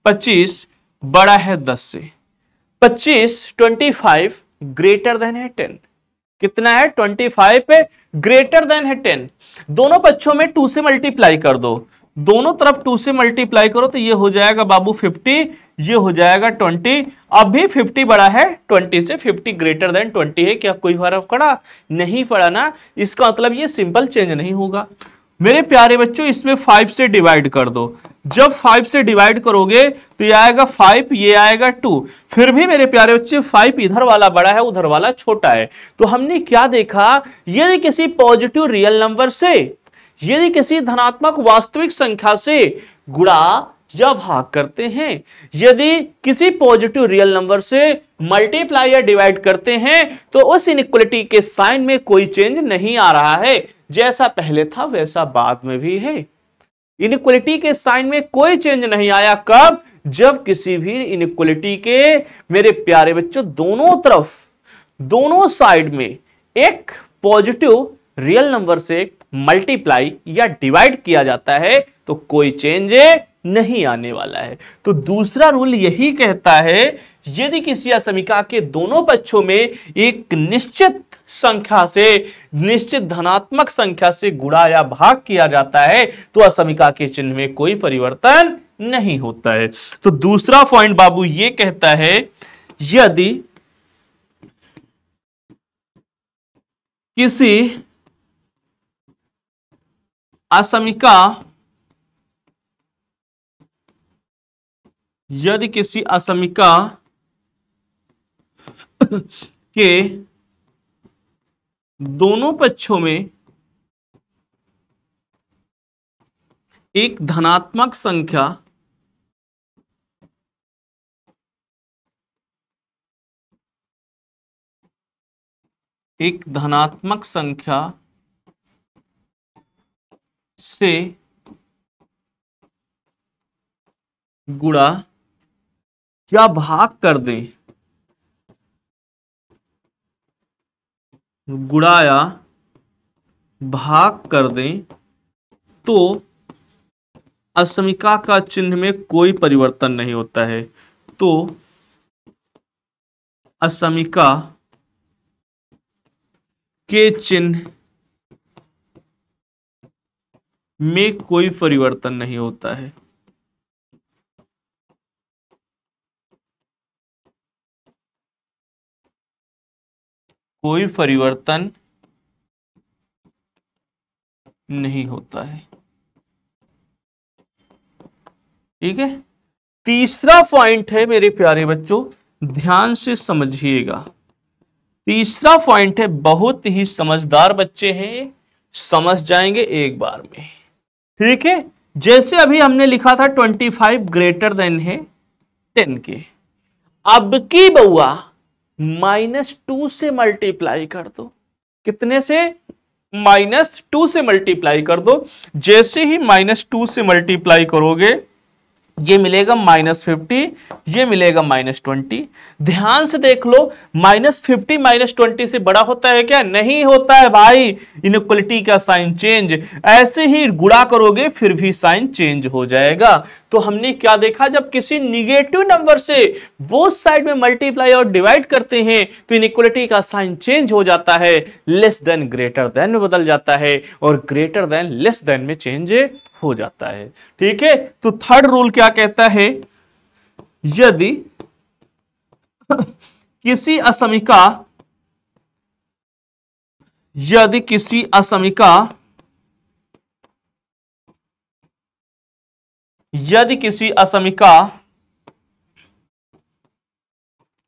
Speaker 1: 25 बड़ा है 10 से, 25 ग्रेटर देन है 10। कितना है? 25 पे ग्रेटर देन है 10। दोनों पक्षों में 2 से मल्टीप्लाई कर दो, दोनों तरफ 2 से मल्टीप्लाई करो तो ये हो जाएगा बाबू 50, ये हो जाएगा 20। अभी 50 बड़ा है 20 से, 50 ग्रेटर देन 20 है। क्या कोई फर्क पड़ा? नहीं पड़ा ना। इसका मतलब ये सिंपल चेंज नहीं होगा। मेरे प्यारे बच्चों इसमें 5 से डिवाइड कर दो, जब 5 से डिवाइड करोगे तो ये आएगा 5, ये आएगा 2। फिर भी मेरे प्यारे बच्चे 5 इधर वाला बड़ा है, उधर वाला छोटा है। तो हमने क्या देखा, यदि किसी पॉजिटिव रियल नंबर से, यदि किसी धनात्मक वास्तविक संख्या से गुणा या भाग करते हैं, यदि किसी पॉजिटिव रियल नंबर से मल्टीप्लाई या डिवाइड करते हैं तो उस इनइक्वलिटी के साइन में कोई चेंज नहीं आ रहा है। जैसा पहले था वैसा बाद में भी है। इनइक्वलिटी के साइन में कोई चेंज नहीं आया। कब? जब किसी भी इनइक्वलिटी के मेरे प्यारे बच्चों दोनों तरफ, दोनों साइड में एक पॉजिटिव रियल नंबर से मल्टीप्लाई या डिवाइड किया जाता है तो कोई चेंज नहीं आने वाला है। तो दूसरा रूल यही कहता है, यदि किसी असमीका के दोनों पक्षों में एक निश्चित संख्या से, निश्चित धनात्मक संख्या से गुणा या भाग किया जाता है तो असमीका के चिन्ह में कोई परिवर्तन नहीं होता है। तो दूसरा पॉइंट बाबू ये कहता है, यदि किसी असमीका, यदि किसी असमीका के दोनों पक्षों में एक धनात्मक संख्या से गुणा या भाग कर दें, गुणा या भाग कर दें तो असमीका का चिन्ह में कोई परिवर्तन नहीं होता है। तो असमीका के चिन्ह में कोई परिवर्तन नहीं होता है। कोई परिवर्तन नहीं होता है। ठीक है। तीसरा पॉइंट है मेरे प्यारे बच्चों, ध्यान से समझिएगा। तीसरा पॉइंट है, बहुत ही समझदार बच्चे हैं, समझ जाएंगे एक बार में। ठीक है। जैसे अभी हमने लिखा था 25 ग्रेटर देन है 10 के, अब की बउआ -2 से मल्टीप्लाई कर दो। कितने से? -2 से मल्टीप्लाई कर दो। जैसे ही -2 से मल्टीप्लाई करोगे ये मिलेगा -50, ये मिलेगा -20। ध्यान से देख लो, -50 -20 से बड़ा होता है क्या? नहीं होता है भाई। इनइक्वलिटी का साइन चेंज, ऐसे ही गुणा करोगे फिर भी साइन चेंज हो जाएगा। तो हमने क्या देखा, जब किसी निगेटिव नंबर से वो साइड में मल्टीप्लाई और डिवाइड करते हैं तो इनइक्वलिटी का साइन चेंज हो जाता है, लेस देन ग्रेटर देन में बदल जाता है और ग्रेटर देन लेस देन में चेंज हो जाता है। ठीक है, तो थर्ड रूल क्या कहता है, यदि किसी असमीका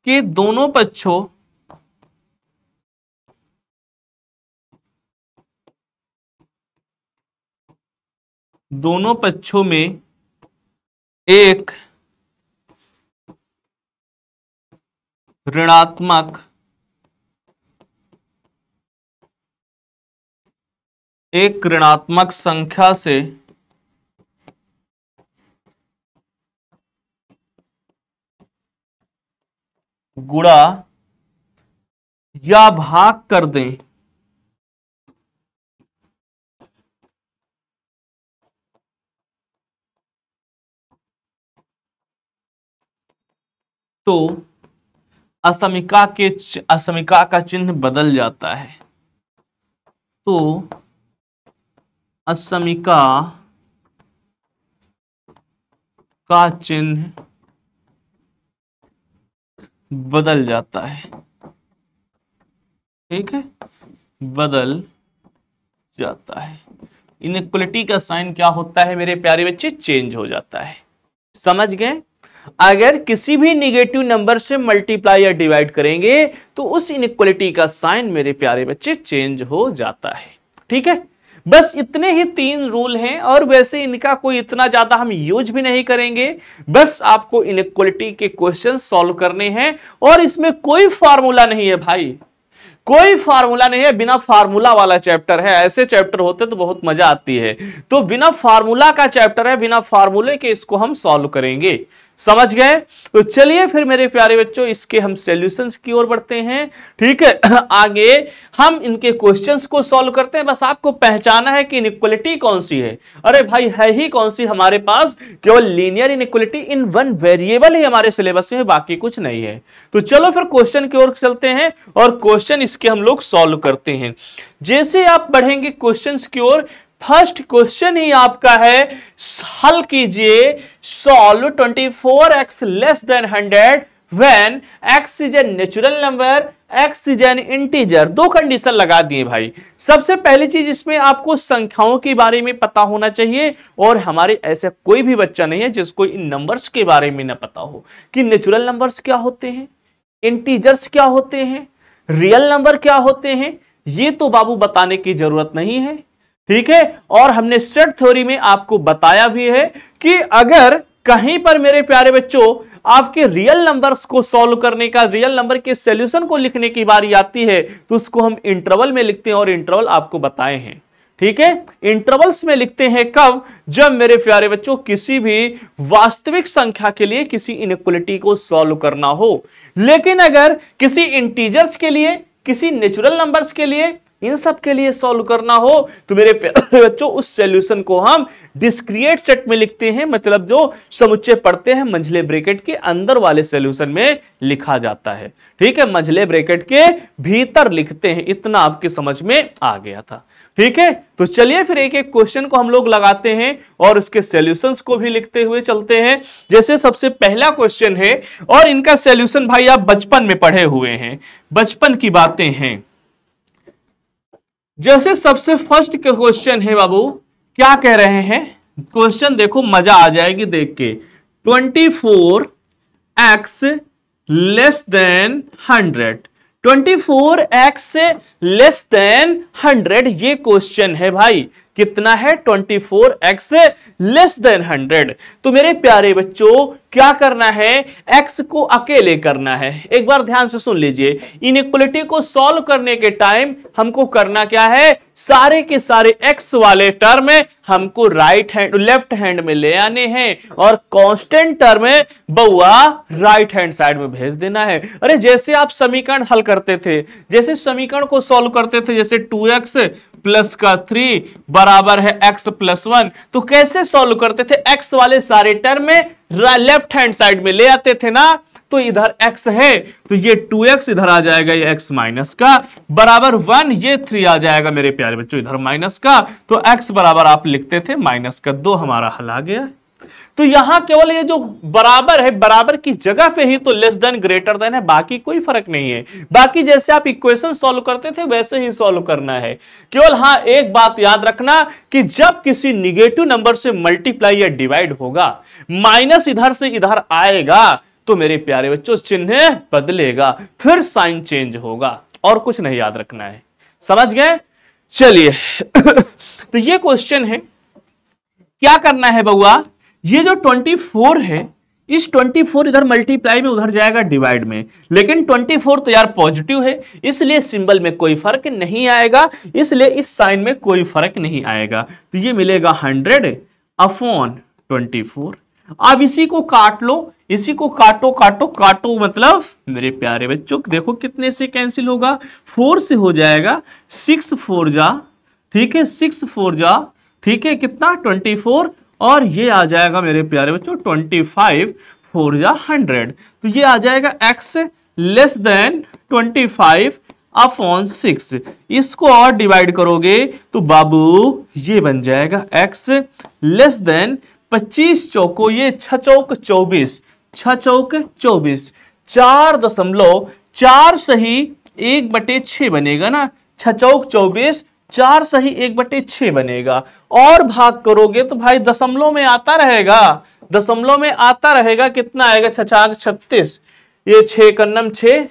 Speaker 1: के दोनों पक्षों में एक ऋणात्मक संख्या से गुणा या भाग कर दें तो असमीका का चिन्ह बदल जाता है। तो असमीका का चिन्ह बदल जाता है। ठीक है, बदल जाता है। इनइक्वलिटी का साइन क्या होता है मेरे प्यारे बच्चे? चेंज हो जाता है। समझ गए? अगर किसी भी निगेटिव नंबर से मल्टीप्लाई या डिवाइड करेंगे तो उस इनइक्वलिटी का साइन मेरे प्यारे बच्चे चेंज हो जाता है। ठीक है, बस इतने ही 3 रूल हैं और वैसे इनका कोई इतना ज्यादा हम यूज भी नहीं करेंगे। बस आपको इनइक्वलिटी के क्वेश्चन सॉल्व करने हैं और इसमें कोई फार्मूला नहीं है भाई, कोई फार्मूला नहीं है। बिना फार्मूला वाला चैप्टर है। ऐसे चैप्टर होते तो बहुत मजा आती है। तो बिना फार्मूला का चैप्टर है, बिना फार्मूले के इसको हम सॉल्व करेंगे। समझ गए? तो चलिए फिर मेरे प्यारे बच्चों इसके हम सॉल्यूशंस की ओर बढ़ते हैं। ठीक है, आगे हम इनके क्वेश्चंस को सॉल्व करते हैं। बस आपको पहचाना है कि इनइक्वलिटी कौन सी है। अरे भाई है ही कौन सी हमारे पास? केवल linear inequality in one variable ही हमारे सिलेबस में, बाकी कुछ नहीं है। तो चलो फिर क्वेश्चन की ओर चलते हैं और क्वेश्चन इसके हम लोग सॉल्व करते हैं। जैसे आप बढ़ेंगे क्वेश्चंस की ओर, फर्स्ट क्वेश्चन ही आपका है, हल कीजिए, solve 24x less than 100 when x is a natural number, x is an integer. 2 condition लगा दिए भाई। सबसे पहली चीज इसमें आपको संख्याओं के बारे में पता होना चाहिए और हमारे ऐसा कोई भी बच्चा नहीं है जिसको इन नंबर्स के बारे में ना पता हो कि नेचुरल नंबर्स क्या होते हैं, इंटीजर्स क्या होते हैं, रियल नंबर क्या होते हैं। ये तो बाबू बताने की जरूरत नहीं है। ठीक है, और हमने सेट थ्योरी में आपको बताया भी है कि अगर कहीं पर मेरे प्यारे बच्चों आपके रियल नंबर्स को सॉल्व करने का, रियल नंबर के सॉल्यूशन को लिखने की बारी आती है तो उसको हम इंटरवल में लिखते हैं और इंटरवल आपको बताए हैं। ठीक है, इंटरवल्स में लिखते हैं कब? जब मेरे प्यारे बच्चों किसी भी वास्तविक संख्या के लिए किसी इनइक्वलिटी को सॉल्व करना हो। लेकिन अगर किसी इंटीजर्स के लिए, किसी नेचुरल नंबर्स के लिए, इन सब के लिए सॉल्व करना हो तो मेरे प्यारे बच्चों उस सॉल्यूशन को हम डिस्क्रीट सेट में लिखते हैं। मतलब जो समुच्चय पढ़ते हैं मंझले ब्रैकेट के अंदर वाले सॉल्यूशन में लिखा जाता है। ठीक है, मंझले ब्रैकेट के भीतर लिखते हैं। इतना आपके समझ में आ गया था। ठीक है, तो चलिए फिर एक एक क्वेश्चन को हम लोग लगाते हैं और इसके सॉल्यूशंस को भी लिखते हुए चलते हैं। जैसे सबसे पहला क्वेश्चन है और इनका सॉल्यूशन भाई आप बचपन में पढ़े हुए हैं, बचपन की बातें हैं। जैसे सबसे फर्स्ट क्वेश्चन है बाबू, क्या कह रहे हैं? क्वेश्चन देखो, मजा आ जाएगी देख के। 24x less than 100, 24x less than 100 ये क्वेश्चन है भाई। कितना है 24x लेस देन 100। तो मेरे प्यारे बच्चों क्या करना है, x को अकेले करना है। एक बार ध्यान से सुन लीजिए, इनइक्वालिटी को सॉल्व करने के टाइम हमको करना क्या है, सारे के सारे x वाले टर्म हमको लेफ्ट हैंड में ले आने हैं और कांस्टेंट टर्म बउआ राइट हैंड साइड में भेज देना है। अरे जैसे आप समीकरण हल करते थे, जैसे समीकरण को सॉल्व करते थे, जैसे 2x प्लस का 3 बराबर है x प्लस 1, तो कैसे सॉल्व करते थे, x वाले सारे टर्म में लेफ्ट हैंड साइड में ले आते थे ना। तो इधर x है तो ये 2x इधर आ जाएगा, ये x माइनस का बराबर 1, ये 3 आ जाएगा मेरे प्यारे बच्चों इधर माइनस का, तो x बराबर आप लिखते थे माइनस का 2, हमारा हल आ गया। तो यहां केवल ये जो बराबर है, बराबर की जगह पे ही तो लेस देन ग्रेटर देन है, बाकी कोई फर्क नहीं है। बाकी जैसे आप इक्वेशन सॉल्व करते थे वैसे ही सॉल्व करना है। केवल हां एक बात याद रखना कि जब किसी निगेटिव नंबर से मल्टीप्लाई या डिवाइड होगा, माइनस इधर से इधर आएगा तो मेरे प्यारे बच्चों चिन्ह बदलेगा, फिर साइन चेंज होगा, और कुछ नहीं याद रखना है। समझ गए? चलिए तो ये क्वेश्चन है, क्या करना है बउआ, ये जो 24 है, इस 24 इधर मल्टीप्लाई में उधर जाएगा डिवाइड में, लेकिन 24 तो यार पॉजिटिव है, इसलिए सिंबल में कोई फर्क नहीं आएगा, इसलिए इस साइन में कोई फर्क नहीं आएगा। तो ये मिलेगा 100 अपॉन 24। अब इसी को काट लो, इसी को काटो काटो काटो, मतलब मेरे प्यारे बच्चों देखो कितने से कैंसिल होगा, 4 से हो जाएगा, 6 4 जा, ठीक है, 6 4 जा, ठीक है, कितना 24, और ये आ जाएगा मेरे प्यारे बच्चों 25 4 जा 100। तो ये आ जाएगा x लेस देन 25 अपॉन 6। इसको और डिवाइड करोगे तो बाबू ये बन जाएगा x लेस देन 25 चौको, ये 6 चौक 24, 6 चौक 24, 4.4 सही 1/6 बनेगा ना, 6 चौक 24, 4 सही 1/6 बनेगा, और भाग करोगे तो भाई दशमलव में आता रहेगा, दशमलव में आता रहेगा, कितना आएगा 6 36, ये 6 कन्नम 6,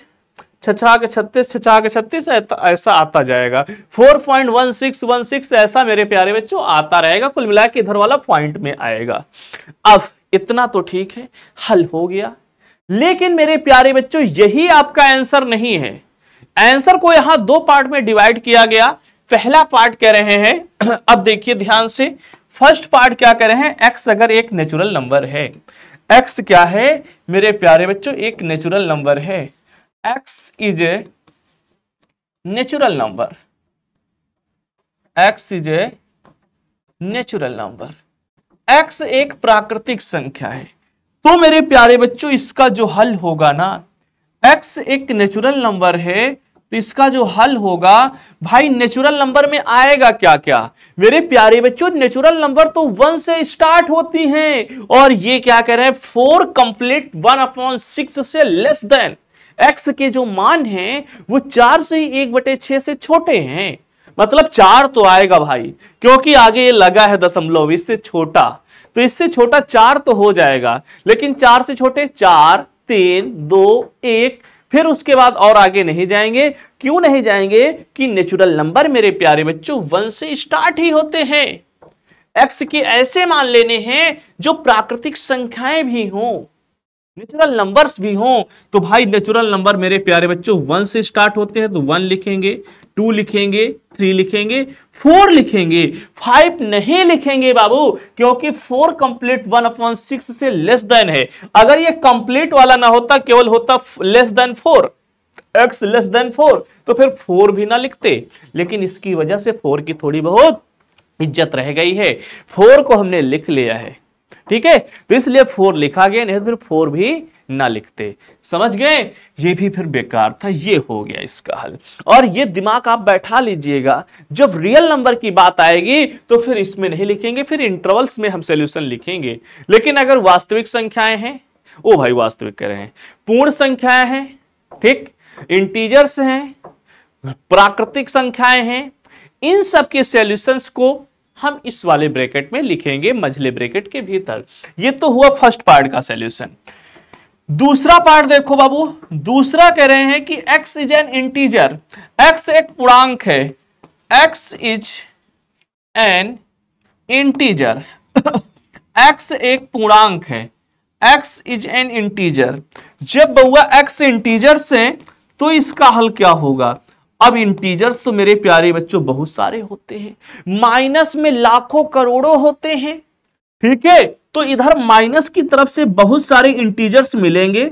Speaker 1: 6 36, 6 36 ऐसा आता जाएगा, 4.1616 ऐसा मेरे प्यारे बच्चों आता रहेगा, कुल मिला के इधर वाला पॉइंट में आएगा। अब इतना तो ठीक है, हल हो गया, लेकिन मेरे प्यारे बच्चों यही आपका आंसर नहीं है। आंसर को यहां 2 पार्ट में डिवाइड किया गया। पहला पार्ट कह रहे हैं, अब देखिए ध्यान से, फर्स्ट पार्ट क्या कह रहे हैं, x अगर एक नेचुरल नंबर है, x क्या है मेरे प्यारे बच्चों, एक नेचुरल नंबर है, x is a natural number, x is a natural number, x एक प्राकृतिक संख्या है। तो मेरे प्यारे बच्चों इसका जो हल होगा ना, x एक नेचुरल नंबर है तो इसका जो हल होगा भाई, नेचुरल नंबर में आएगा क्या क्या मेरे प्यारे बच्चों, नेचुरल नंबर तो 1 से स्टार्ट होती हैं, और ये क्या कह रहे हैं 4 कंप्लीट 1/6 से लेस देन, x के जो मान हैं वो 4 से ही 1/6 से छोटे हैं, मतलब 4 तो आएगा भाई, क्योंकि आगे ये लगा है दशमलव, इससे छोटा, तो इससे छोटा 4 तो हो जाएगा, लेकिन 4 से छोटे 4 3 2 1, फिर उसके बाद और आगे नहीं जाएंगे। क्यों नहीं जाएंगे कि नेचुरल नंबर मेरे प्यारे बच्चों 1 से स्टार्ट ही होते हैं। x के ऐसे मान लेने हैं जो प्राकृतिक संख्याएं भी हों, नेचुरल नंबर्स भी हों। तो भाई नेचुरल नंबर मेरे प्यारे बच्चों 1 से स्टार्ट होते हैं, तो 1 लिखेंगे, 2 लिखेंगे, 3 लिखेंगे, 4 लिखेंगे, 5 नहीं लिखेंगे बाबू, क्योंकि 4 कंप्लीट 1/6 से लेस देन है। अगर ये कंप्लीट वाला ना होता, केवल होता less than 4, x less then 4, तो फिर 4 भी ना लिखते, लेकिन इसकी वजह से 4 की थोड़ी बहुत इज्जत रह गई है, 4 को हमने लिख लिया है, ठीक है, तो इसलिए 4 लिखा गया, नहीं तो फिर 4 भी ना लिखते। समझ गए? ये भी फिर बेकार था, ये हो गया इसका हल। और ये दिमाग आप बैठा लीजिएगा, जब रियल नंबर की बात आएगी तो फिर इसमें नहीं लिखेंगे, फिर इंटरवल्स में हम सॉल्यूशन लिखेंगे। लेकिन अगर वास्तविक संख्याएं हैं, ओ भाई वास्तविक कह रहे हैं, पूर्ण संख्याएं हैं, ठीक, इंटीजर्स हैं, प्राकृतिक संख्याएं हैं, इन सब के सॉल्यूशंस को हम इस वाले ब्रैकेट में लिखेंगे, मझले ब्रैकेट के भीतर। ये तो हुआ फर्स्ट पार्ट का सॉल्यूशन। दूसरा पार्ट देखो बाबू, दूसरा कह रहे हैं कि x is an integer, x एक पूर्णांक है, x is an integer. x एक पूर्णांक है, x इज एन इंटीजर। जब बउआ x इंटीजर्स हैं तो इसका हल क्या होगा? अब इंटीजर्स तो मेरे प्यारे बच्चों बहुत सारे होते हैं, माइनस में लाखों करोड़ों होते हैं, ठीक है। तो इधर माइनस की तरफ से बहुत सारे इंटीजर्स मिलेंगे,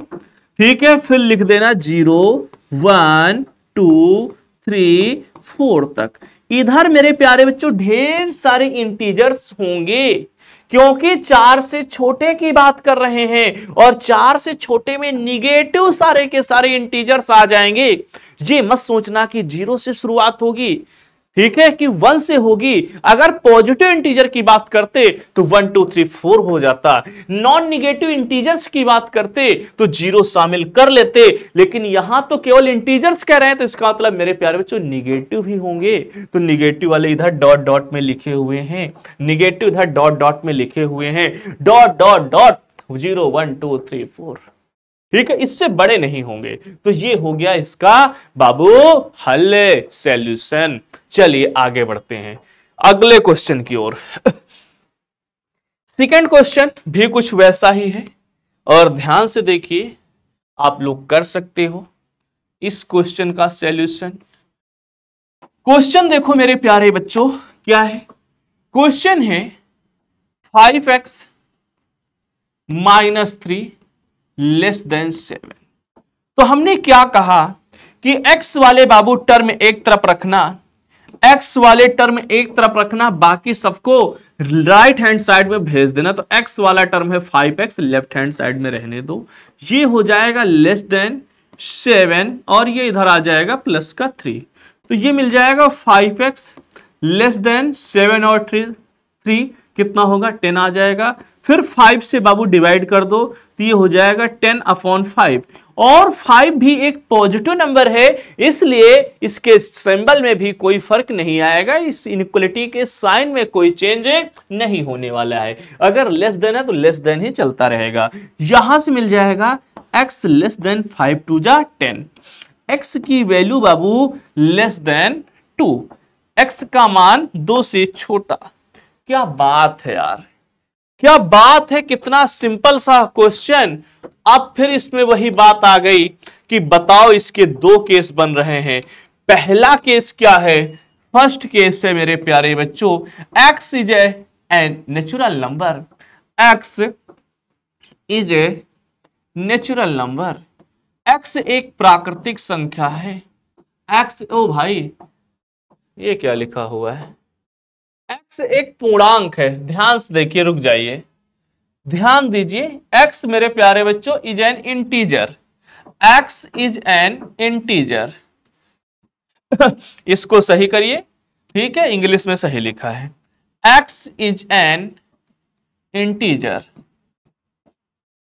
Speaker 1: ठीक है। फिर लिख देना 0 1 2 3 4 तक। इधर मेरे प्यारे बच्चों ढेर सारे इंटीजर्स होंगे, क्योंकि 4 से छोटे की बात कर रहे हैं और 4 से छोटे में निगेटिव सारे के सारे इंटीजर्स आ जाएंगे। ये मत सोचना कि 0 से शुरुआत होगी, ठीक है, कि 1 से होगी। अगर पॉजिटिव इंटीजर की बात करते तो 1 2 3 4 हो जाता, नॉन निगेटिव इंटीजर्स की बात करते तो 0 शामिल कर लेते, लेकिन यहां तो केवल इंटीजर्स कह रहे हैं, तो इसका मतलब मेरे प्यारे बच्चों निगेटिव ही होंगे। तो निगेटिव वाले इधर डॉट डॉट में लिखे हुए हैं, निगेटिव इधर डॉट डॉट में लिखे हुए हैं, डॉट डॉट डॉट 0 1 2 3 4, ठीक है, इससे बड़े नहीं होंगे। तो ये हो गया इसका बाबू हल, सॉल्यूशन। चलिए आगे बढ़ते हैं अगले क्वेश्चन की ओर। सेकंड क्वेश्चन भी कुछ वैसा ही है और ध्यान से देखिए, आप लोग कर सकते हो इस क्वेश्चन का सॉल्यूशन। क्वेश्चन देखो मेरे प्यारे बच्चों क्या है, क्वेश्चन है 5x - 3 < 7। तो हमने क्या कहा कि x वाले बाबू टर्म एक तरफ रखना, x वाले टर्म एक तरफ रखना, बाकी सबको राइट हैंड साइड में भेज देना। तो x वाला टर्म है 5x, लेफ्ट हैंड साइड में रहने दो, ये हो जाएगा < 7 और ये इधर आ जाएगा प्लस का 3। तो ये मिल जाएगा 5x < 7 और 3 कितना होगा 10 आ जाएगा। फिर 5 से बाबू डिवाइड कर दो तो ये हो जाएगा 10/5 और 5 भी एक पॉजिटिव नंबर है, इसलिए इसके सिंबल में भी कोई फर्क नहीं आएगा, इस इनइक्वालिटी के साइन में कोई चेंज नहीं होने वाला है। अगर लेस देन है तो लेस देन ही चलता रहेगा। यहां से मिल जाएगा x < 5 2 जा 10, x की वैल्यू बाबू <2, x का मान 2 से छोटा। क्या बात है यार, क्या बात है, कितना सिंपल सा क्वेश्चन। अब फिर इसमें वही बात आ गई कि बताओ इसके 2 केस बन रहे हैं। पहला केस क्या है, फर्स्ट केस है मेरे प्यारे बच्चों, x is a natural number, x is a natural number, x एक प्राकृतिक संख्या है, x ओ भाई ये क्या लिखा हुआ है, x एक पूर्णांक है। ध्यान से देखिए, रुक जाइए, ध्यान दीजिए, x मेरे प्यारे बच्चों is an integer, x is an integer. इसको सही करिए, ठीक है, इंग्लिश में सही लिखा है, x is an integer,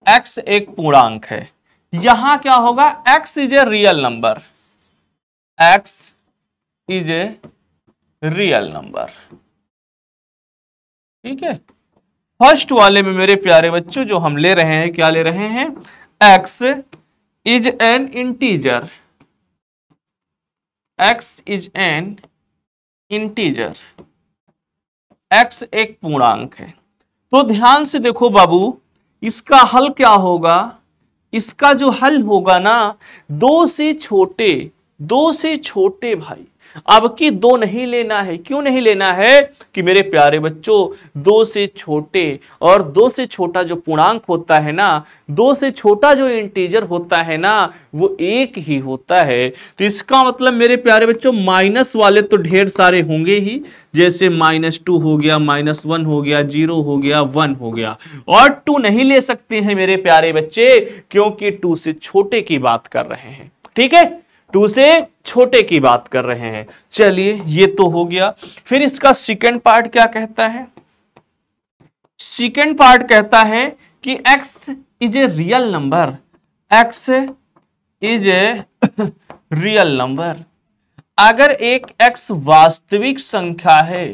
Speaker 1: x एक पूर्णांक है। यहां क्या होगा, x is a real number, x is a real number, ठीक है। फर्स्ट वाले में मेरे प्यारे बच्चों जो हम ले रहे हैं, क्या ले रहे हैं, x is an integer, x is an integer, x एक पूर्णांक है। तो ध्यान से देखो बाबू, इसका हल क्या होगा, इसका जो हल होगा ना, 2 से छोटे, 2 से छोटे भाई, अब की 2 नहीं लेना है। क्यों नहीं लेना है कि मेरे प्यारे बच्चों 2 से छोटे, और 2 से छोटा जो पूर्णांक होता है ना, 2 से छोटा जो इंटीजर होता है ना, वो 1 ही होता है। तो इसका मतलब मेरे प्यारे बच्चों माइनस वाले तो ढेर सारे होंगे ही, जैसे -2 हो गया, -1 हो गया, 0 हो गया, 1 हो गया, और 2 नहीं ले सकते हैं मेरे प्यारे बच्चे, क्योंकि 2 से छोटे की बात कर रहे हैं, ठीक है, 2 से छोटे की बात कर रहे हैं। चलिए ये तो हो गया। फिर इसका सेकंड पार्ट क्या कहता है, सेकंड पार्ट कहता है कि x is a real number, x is a real number. अगर एक x वास्तविक संख्या है,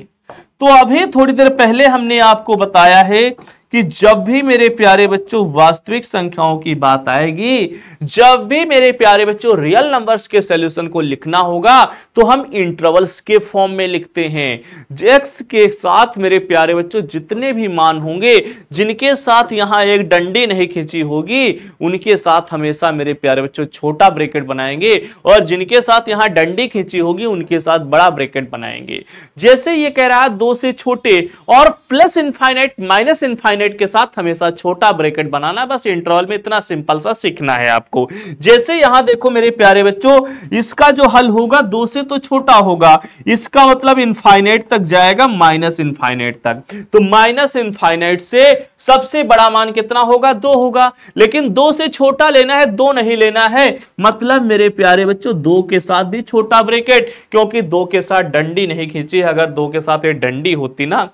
Speaker 1: तो अभी थोड़ी देर पहले हमने आपको बताया है कि जब भी मेरे प्यारे बच्चों वास्तविक संख्याओं की बात आएगी, जब भी मेरे प्यारे बच्चों रियल नंबर्स के सॉल्यूशन को लिखना होगा तो हम इंटरवल्स के फॉर्म में लिखते हैं। x के साथ मेरे प्यारे बच्चों जितने भी मान होंगे, जिनके साथ यहां एक डंडी नहीं खींची होगी, उनके साथ हमेशा मेरे प्यारे बच्चों छोटा ब्रैकेट बनाएंगे, और जिनके साथ यहां डंडी खींची होगी उनके साथ बड़ा ब्रैकेट बनाएंगे। जैसे ये कह रहा है 2 से छोटे और प्लस इनफाइनाइट माइनस इनफाइनाइट के साथ हमेशा छोटा ब्रैकेट बनाना, बस इंटरवल में इतना सिंपल सा सीखना है आपको। जैसे यहां देखो मेरे प्यारे बच्चों, इसका जो हल होगा 2 से तो छोटा होगा, इसका मतलब इनफाइनाइट तक जाएगा माइनस इनफाइनाइट तक, तो माइनस इनफाइनाइट से सबसे बड़ा मान कितना होगा? 2 होगा। लेकिन 2 से छोटा लेना है, 2 नहीं लेना है, मतलब मेरे प्यारे बच्चों 2 के साथ भी छोटा ब्रैकेट, क्योंकि 2 के साथ डंडी नहीं खींची। अगर 2 के साथ एक डंडी होती ना,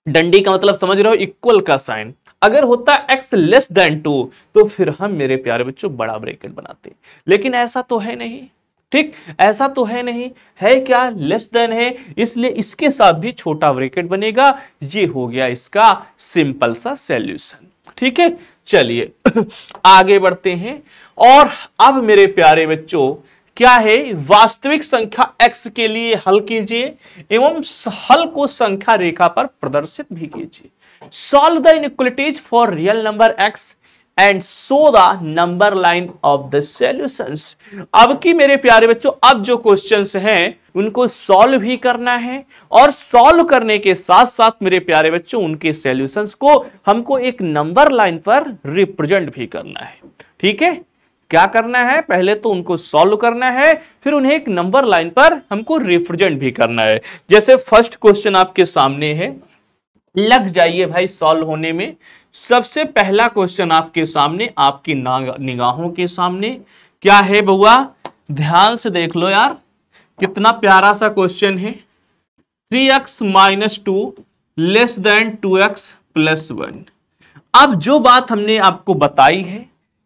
Speaker 1: डंडी का मतलब समझ रहे हो, इक्वल का साइन, अगर होता x लेस देन 2 तो फिर हम मेरे प्यारे बच्चों बड़ा ब्रैकेट बनाते, लेकिन ऐसा तो है नहीं। ठीक, ऐसा तो है नहीं, है क्या? लेस देन है, इसलिए इसके साथ भी छोटा ब्रैकेट बनेगा। ये हो गया इसका सिंपल सा सॉल्यूशन। ठीक है, चलिए आगे बढ़ते हैं। और अब मेरे प्यारे बच्चों क्या है, वास्तविक संख्या x के लिए हल कीजिए एवं हल को संख्या रेखा पर प्रदर्शित भी कीजिए। Solve the inequalities for real number x and show the number line of the solutions. अब की मेरे प्यारे बच्चों, अब जो क्वेश्चंस हैं उनको सॉल्व भी करना है, और सॉल्व करने के साथ साथ मेरे प्यारे बच्चों उनके सॉल्यूशंस को हमको एक नंबर लाइन पर रिप्रेजेंट भी करना है। ठीक है, क्या करना है? पहले तो उनको सॉल्व करना है, फिर उन्हें एक नंबर लाइन पर हमको रिप्रेजेंट भी करना है। जैसे फर्स्ट क्वेश्चन आपके सामने है, लग जाइए भाई सॉल्व होने में। सबसे पहला क्वेश्चन आपके सामने, आपकी निगाहों के सामने क्या है बउआ? ध्यान से देख लो यार, कितना प्यारा सा क्वेश्चन है। 3x - 2 less then 2x + 1। अब जो बात हमने आपको बताई है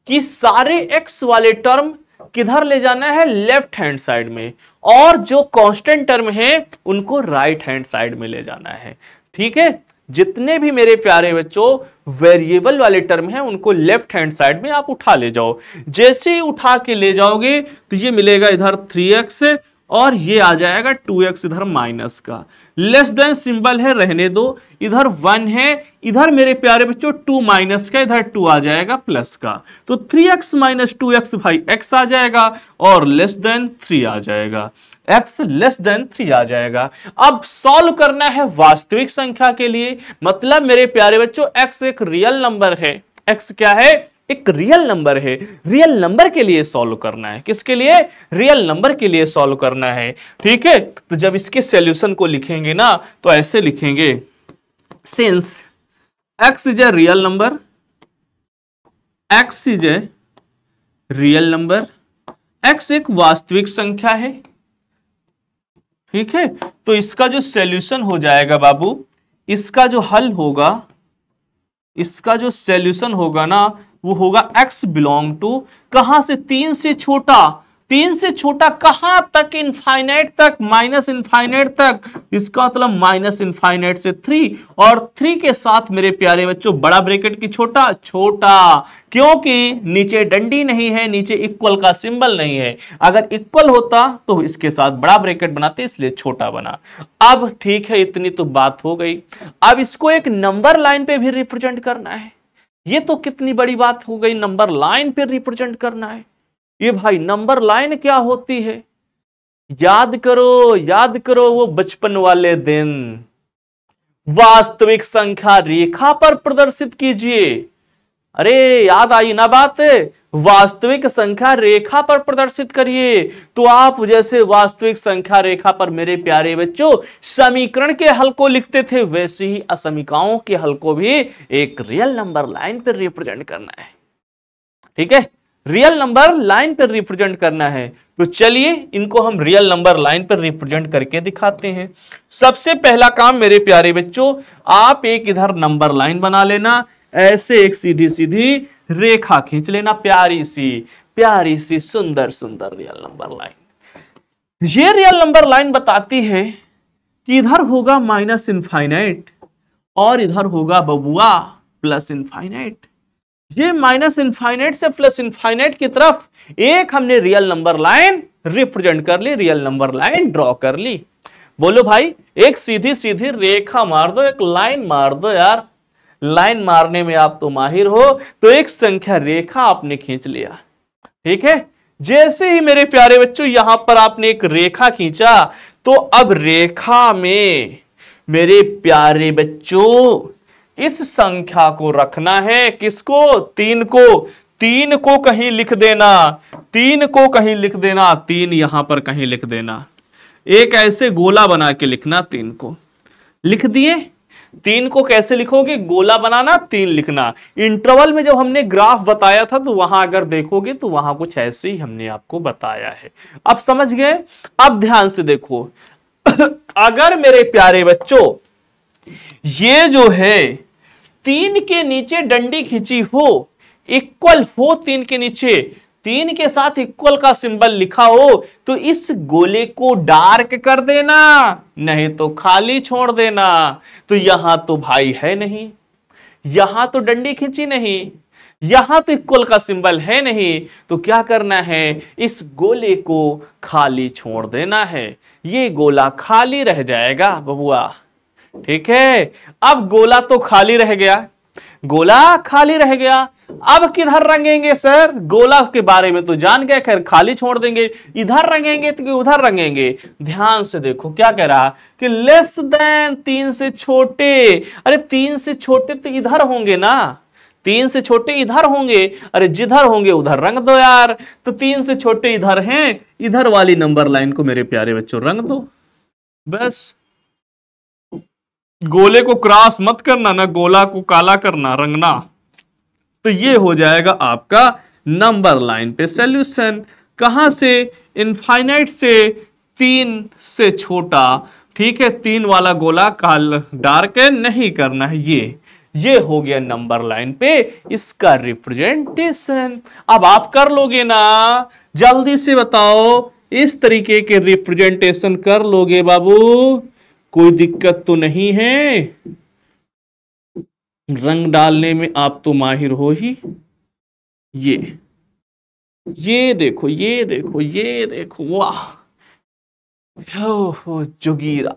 Speaker 1: कि सारे x वाले टर्म किधर ले जाना है? लेफ्ट हैंड साइड में, और जो कांस्टेंट टर्म है उनको राइट हैंड साइड में ले जाना है। ठीक है, जितने भी मेरे प्यारे बच्चों वेरिएबल वाले टर्म हैं उनको लेफ्ट हैंड साइड में आप उठा ले जाओ। जैसे ही उठा के ले जाओगे तो ये मिलेगा इधर 3x, और ये आ जाएगा 2x इधर माइनस का। लेस देन सिंबल है, रहने दो, इधर 1 है, इधर मेरे प्यारे बच्चों 2 माइनस का, इधर 2 आ जाएगा प्लस का, तो 3x - 2x भाई x आ जाएगा, और लेस देन 3 आ जाएगा, x लेस देन 3 आ जाएगा। अब सॉल्व करना है वास्तविक संख्या के लिए, मतलब मेरे प्यारे बच्चों x एक रियल नंबर है। x क्या है? एक रियल नंबर है। रियल नंबर के लिए सॉल्व करना है। किसके लिए? रियल नंबर के लिए सॉल्व करना है। ठीक है, तो जब इसके सॉल्यूशन को लिखेंगे ना तो ऐसे लिखेंगे, since x is a real number, x is a real number, x एक वास्तविक संख्या है। ठीक है, तो इसका जो सॉल्यूशन हो जाएगा बाबू, इसका जो हल होगा, इसका जो सॉल्यूशन होगा ना वो होगा x बिलोंग टू, कहां से? 3 से छोटा। 3 से छोटा कहां तक? इनफाइनाइट तक, माइनस इनफाइनाइट तक, इसका मतलब माइनस इनफाइनाइट से 3, और 3 के साथ मेरे प्यारे बच्चों बड़ा ब्रैकेट की छोटा, छोटा, क्योंकि नीचे डंडी नहीं है, नीचे इक्वल का सिंबल नहीं है। अगर इक्वल होता तो इसके साथ बड़ा ब्रैकेट बनाते, इसलिए छोटा बना। अब ठीक है, इतनी तो बात हो गई। अब इसको एक नंबर लाइन पे भी रिप्रेजेंट करना है। ये तो कितनी बड़ी बात हो गई, नंबर लाइन पे रिप्रेजेंट करना है। ये भाई नंबर लाइन क्या होती है? याद करो, याद करो वो बचपन वाले दिन। वास्तविक संख्या रेखा पर प्रदर्शित कीजिए। अरे याद आई ना बात? वास्तविक संख्या रेखा पर प्रदर्शित करिए। तो आप जैसे वास्तविक संख्या रेखा पर मेरे प्यारे बच्चों समीकरण के हल को लिखते थे, वैसे ही असमीकाओं के हल को भी एक रियल नंबर लाइन पर रिप्रेजेंट करना है। ठीक है, रियल नंबर लाइन पर रिप्रेजेंट करना है। तो चलिए इनको हम रियल नंबर लाइन पर रिप्रेजेंट करके दिखाते हैं। सबसे पहला काम मेरे प्यारे बच्चों, आप एक इधर नंबर लाइन बना लेना, ऐसे एक सीधी सीधी रेखा खींच लेना, प्यारी सी सुंदर सुंदर रियल नंबर लाइन। ये रियल नंबर लाइन बताती है कि इधर होगा माइनस इनफाइनाइट और इधर होगा बबुआ प्लस इनफाइनाइट। ये माइनस इनफाइनाइट से प्लस इनफाइनाइट की तरफ एक हमने रियल नंबर लाइन रिप्रेजेंट कर ली, रियल नंबर लाइन ड्रॉ कर ली। बोलो भाई, एक सीधी सीधी रेखा मार दो, एक लाइन मार दो यार। लाइन मारने में आप तो माहिर हो, तो एक संख्या रेखा आपने खींच लिया। ठीक है, जैसे ही मेरे प्यारे बच्चों यहां पर आपने एक रेखा खींचा, तो अब रेखा में मेरे प्यारे बच्चों इस संख्या को रखना है। किसको? 3 को। 3 को कहीं लिख देना, 3 को कहीं लिख देना, 3 यहां पर कहीं लिख देना। एक ऐसे गोला बना के लिखना, 3 को लिख दिए। 3 को कैसे लिखोगे? गोला बनाना, 3 लिखना। इंटरवल में जब हमने ग्राफ बताया था तो वहां अगर देखोगे तो वहां कुछ ऐसे ही हमने आपको बताया है। अब समझ गए? अब ध्यान से देखो अगर मेरे प्यारे बच्चों ये जो है 3 के नीचे डंडी खींची हो, इक्वल हो 3 के नीचे, 3 के साथ इक्वल का सिंबल लिखा हो, तो इस गोले को डार्क कर देना, नहीं तो खाली छोड़ देना। तो यहां तो भाई है नहीं, यहां तो डंडी खींची नहीं, यहां तो इक्वल का सिंबल है नहीं, तो क्या करना है? इस गोले को खाली छोड़ देना है। ये गोला खाली रह जाएगा बबुआ। ठीक है, अब गोला तो खाली रह गया, गोला खाली रह गया। अब किधर रंगेंगे सर? गोला के बारे में तो जान गए, खैर खाली छोड़ देंगे। इधर रंगेंगे तो कि उधर रंगेंगे? ध्यान से देखो क्या कह रहा कि लेस देन 3 से छोटे। अरे 3 से छोटे तो इधर होंगे ना, 3 से छोटे इधर होंगे। अरे जिधर होंगे उधर रंग दो यार। तो 3 से छोटे इधर हैं, इधर वाली नंबर लाइन को मेरे प्यारे बच्चों रंग दो। बस गोले को क्रॉस मत करना, ना गोला को काला करना, रंगना। तो ये हो जाएगा आपका नंबर लाइन पे सॉल्यूशन। कहां से? इनफाइनाइट से 3 से छोटा। ठीक है, 3 वाला गोला काला डार्क नहीं करना है। ये हो गया नंबर लाइन पे इसका रिप्रेजेंटेशन। अब आप कर लोगे ना? जल्दी से बताओ, इस तरीके के रिप्रेजेंटेशन कर लोगे बाबू? कोई दिक्कत तो नहीं है? रंग डालने में आप तो माहिर हो ही। ये देखो, ये देखो, ये देखो, वाह जोगीरा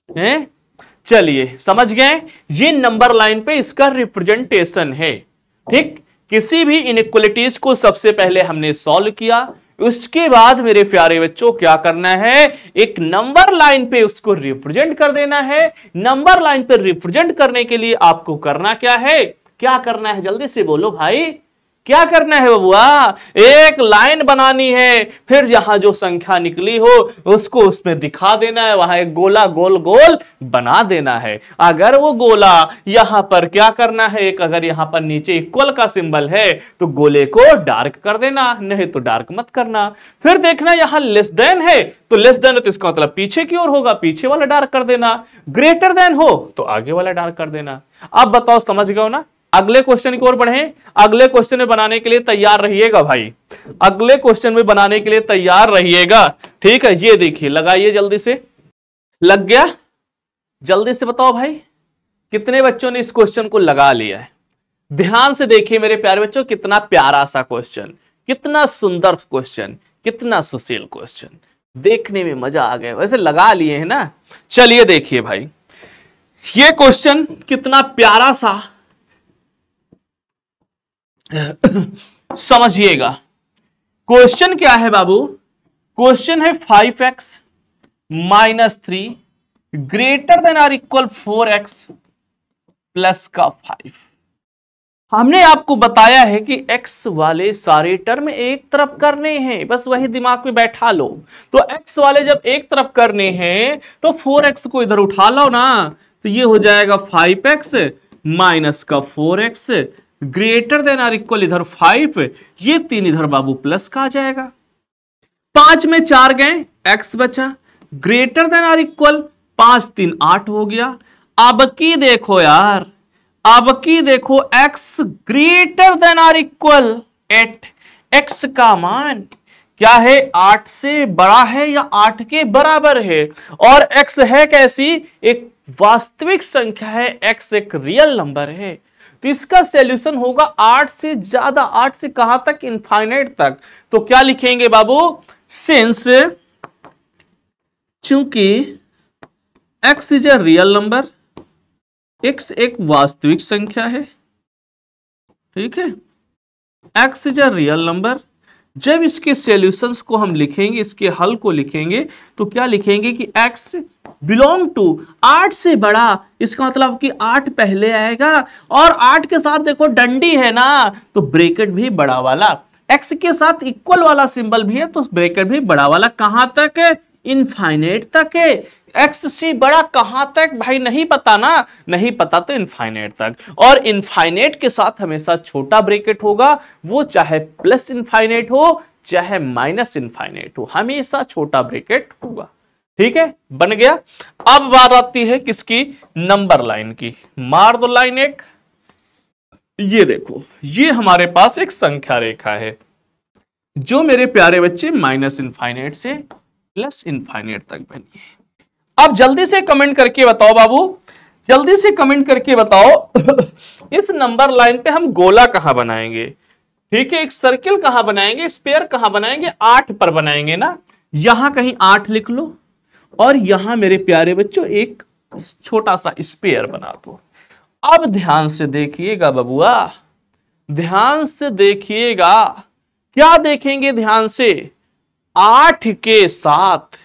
Speaker 1: है। चलिए समझ गए, ये नंबर लाइन पे इसका रिप्रेजेंटेशन है। ठीक, किसी भी इनइक्वालिटीज को सबसे पहले हमने सॉल्व किया, उसके बाद मेरे प्यारे बच्चों क्या करना है? एक नंबर लाइन पे उसको रिप्रेजेंट कर देना है। नंबर लाइन पे रिप्रेजेंट करने के लिए आपको करना क्या है? क्या करना है? जल्दी से बोलो भाई, क्या करना है बबुआ? एक लाइन बनानी है, फिर यहां जो संख्या निकली हो उसको उसमें दिखा देना है, वहां एक गोला गोल गोल बना देना है। अगर वो गोला यहां पर क्या करना है? एक अगर यहां पर नीचे इक्वल का सिंबल है तो गोले को डार्क कर देना, नहीं तो डार्क मत करना। फिर देखना यहां लेस देन है, तो लेस देन है तो इसका मतलब पीछे की ओर होगा, पीछे वाला डार्क कर देना। ग्रेटर देन हो तो आगे वाला डार्क कर देना। अब बताओ समझ गए ना? अगले क्वेश्चन की ओर बढ़ें। अगले क्वेश्चन में बनाने के लिए तैयार रहिएगा भाई, अगले क्वेश्चन में बनाने के लिए तैयार रहिएगा। ठीक है, ये देखिए, लगाइए जल्दी से। लग गया? जल्दी से बताओ भाई, कितने बच्चों ने इस क्वेश्चन को लगा लिया है? ध्यान से देखिए मेरे प्यारे बच्चों, कितना प्यारा सा क्वेश्चन, कितना सुंदर क्वेश्चन, कितना सुशील क्वेश्चन, देखने में मजा आ गया। वैसे लगा लिए हैं ना? चलिए देखिए भाई, ये क्वेश्चन कितना प्यारा सा समझिएगा। क्वेश्चन क्या है बाबू? क्वेश्चन है 5x - 3 greater than or equal 4x plus का 5। हमने आपको बताया है कि x वाले सारे टर्म एक तरफ करने हैं, बस वही दिमाग में बैठा लो। तो x वाले जब एक तरफ करने हैं तो 4x को इधर उठा लो ना, तो ये हो जाएगा 5x माइनस का 4x greater than or equal इधर 5, ये 3 इधर बाबू प्लस का आ जाएगा। 5 में 4 गए, x बचा, ग्रेटर देन आर इक्वल 5 3 8 हो गया। अब की देखो यार, अब की देखो x greater than or equal 8, x का मान क्या है, 8 से बड़ा है या 8 के बराबर है। और x है कैसी, एक वास्तविक संख्या है, x एक रियल नंबर है। तो इसका सॉल्यूशन होगा 8 से ज्यादा, 8 से कहां तक, इनफाइनाइट तक। तो क्या लिखेंगे बाबू, सिंस चूंकि x is a real number, x एक वास्तविक संख्या है, ठीक है, x is a real number. जब इसके सॉल्यूशंस को हम लिखेंगे, इसके हल को लिखेंगे, तो क्या लिखेंगे कि x बिलोंग टू 8 से बड़ा, इसका मतलब कि 8 पहले आएगा, और 8 के साथ देखो डंडी है ना, तो ब्रैकेट भी बड़ा वाला, x के साथ इक्वल वाला सिंबल भी है, तो ब्रैकेट भी बड़ा वाला। कहां तक है, इनफाइनाइट तक है। x से बड़ा कहां तक भाई, नहीं पता ना, नहीं पता तो इनफाइनाइट तक। और इनफाइनाइट के साथ हमेशा छोटा ब्रैकेट होगा, वो चाहे प्लस इनफाइनाइट हो चाहे माइनस इनफाइनाइट हो, हमेशा छोटा ब्रैकेट होगा। ठीक है, बन गया। अब बात आती है किसकी, नंबर लाइन की। मार दो लाइन एक। ये देखो, ये हमारे पास एक संख्या रेखा है जो मेरे प्यारे बच्चे माइनस इनफाइनाइट से प्लस इनफाइनाइट तक बनी है। अब जल्दी से कमेंट करके बताओ बाबू, जल्दी से कमेंट करके बताओ इस नंबर लाइन पे हम गोला कहां बनाएंगे, ठीक है, एक सर्किल कहां बनाएंगे, स्फीयर कहां बनाएंगे, 8 पर बनाएंगे ना। यहां कहीं 8 लिख लो, और यहां मेरे प्यारे बच्चों एक छोटा सा स्फीयर बना दो। अब ध्यान से देखिएगा बबुआ, ध्यान से देखिएगा, क्या देखेंगे ध्यान से, 8 के साथ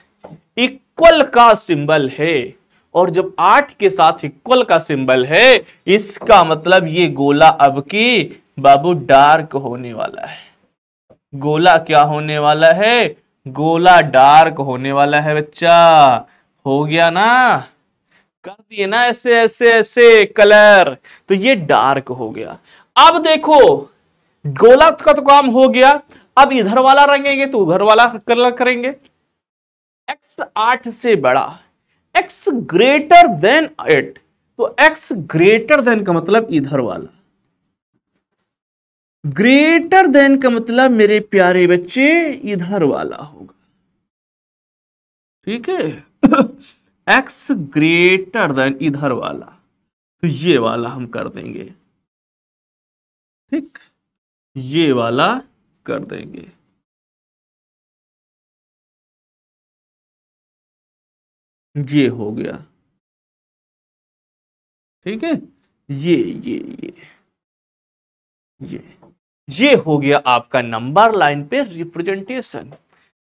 Speaker 1: इक्वल का सिंबल है, और जब 8 के साथ इक्वल का सिंबल है, इसका मतलब ये गोला अब की बाबू डार्क होने वाला है। गोला क्या होने वाला है, गोला डार्क होने वाला है बच्चा। हो गया ना, कर दिए ना ऐसे ऐसे ऐसे कलर, तो ये डार्क हो गया। अब देखो, गोला का तो काम हो गया, अब इधर वाला रंगेंगे तो उधर वाला कलर करेंगे। x 8 से बड़ा, x ग्रेटर देन 8, तो x ग्रेटर देन का मतलब इधर वाला, ग्रेटर देन का मतलब मेरे प्यारे बच्चे इधर वाला होगा। ठीक है, x ग्रेटर देन इधर वाला, तो ये वाला हम कर देंगे, ठीक, ये वाला कर देंगे। ये हो गया, ठीक है, ये हो गया आपका नंबर लाइन पे रिप्रेजेंटेशन।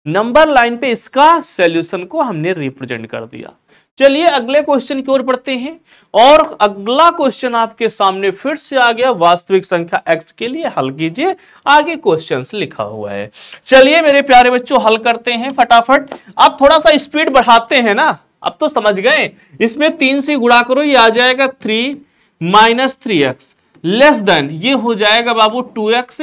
Speaker 1: नंबर लाइन पे इसका सॉल्यूशन को हमने रिप्रेजेंट कर दिया। चलिए अगले क्वेश्चन की ओर बढ़ते हैं, और अगला क्वेश्चन आपके सामने फिर से आ गया, वास्तविक संख्या x के लिए हल कीजिए। आगे क्वेश्चंस लिखा हुआ है, चलिए मेरे प्यारे बच्चों हल करते हैं फटाफट। अब थोड़ा सा स्पीड बढ़ाते हैं ना, अब तो समझ गए। इसमें 3 से गुणा करो, ये आ जाएगा 3 माइनस 3x लेस देन, ये हो जाएगा बाबू 2x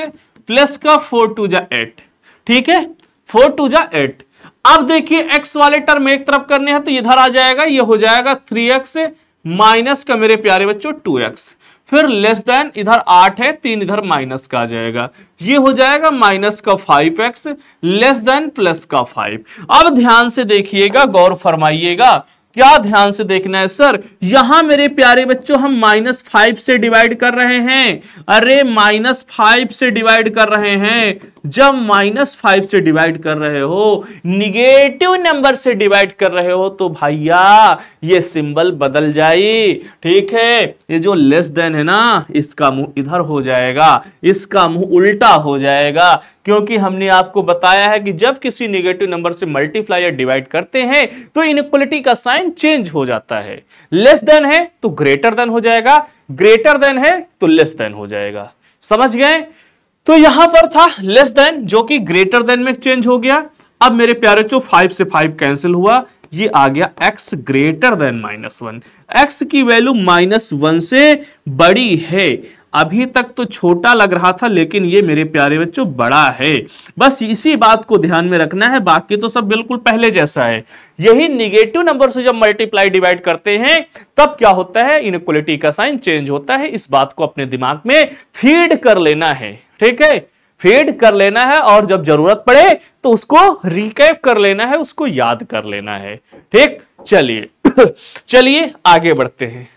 Speaker 1: प्लस का 4 2 जा 8, ठीक है, 4 2 जा 8। अब देखिए x वाले टर्म एक तरफ करने हैं तो इधर आ जाएगा, ये हो जाएगा 3x माइनस का मेरे प्यारे बच्चों 2x, फिर लेस देन, इधर 8 है, 3 इधर माइनस का आ जाएगा, ये हो जाएगा माइनस का 5x लेस देन प्लस का 5। अब ध्यान से देखिएगा, गौर फरमाइएगा, क्या ध्यान से देखना है सर, यहां मेरे प्यारे बच्चों हम -5 से डिवाइड कर रहे हैं। अरे -5 से डिवाइड कर रहे हैं, जब -5 से डिवाइड कर रहे हो, निगेटिव नंबर से डिवाइड कर रहे हो, तो भैया ये सिंबल बदल जाए। ठीक है, ये जो लेस देन है ना, इसका मुंह इधर हो जाएगा, इसका मुंह उल्टा हो जाएगा, क्योंकि हमने आपको बताया है कि जब किसी निगेटिव नंबर से मल्टीप्लाई या डिवाइड करते हैं तो इनइक्वालिटी का साइन चेंज हो जाता है। लेस देन है तो ग्रेटर देन हो जाएगा, ग्रेटर देन है तो लेस देन हो जाएगा। समझ गए? तो यहां पर था लेस देन, जो कि ग्रेटर देन में चेंज हो गया। अब मेरे प्यारे बच्चों 5 से 5 कैंसिल हुआ, ये आ गया x ग्रेटर देन -1। x की वैल्यू -1 से बड़ी है। अभी तक तो छोटा लग रहा था, लेकिन ये मेरे प्यारे बच्चों बड़ा है। बस इसी बात को ध्यान में रखना है, बाकी तो सब बिल्कुल पहले जैसा है। यही निगेटिव नंबर से जब मल्टीप्लाई डिवाइड करते हैं तब क्या होता है, इनइक्वालिटी का साइन चेंज होता है। इस बात को अपने दिमाग में फीड कर लेना है। ठीक है, फेड कर लेना है और जब जरूरत पड़े तो उसको रिकैप कर लेना है, उसको याद कर लेना है। ठीक, चलिए चलिए आगे बढ़ते हैं,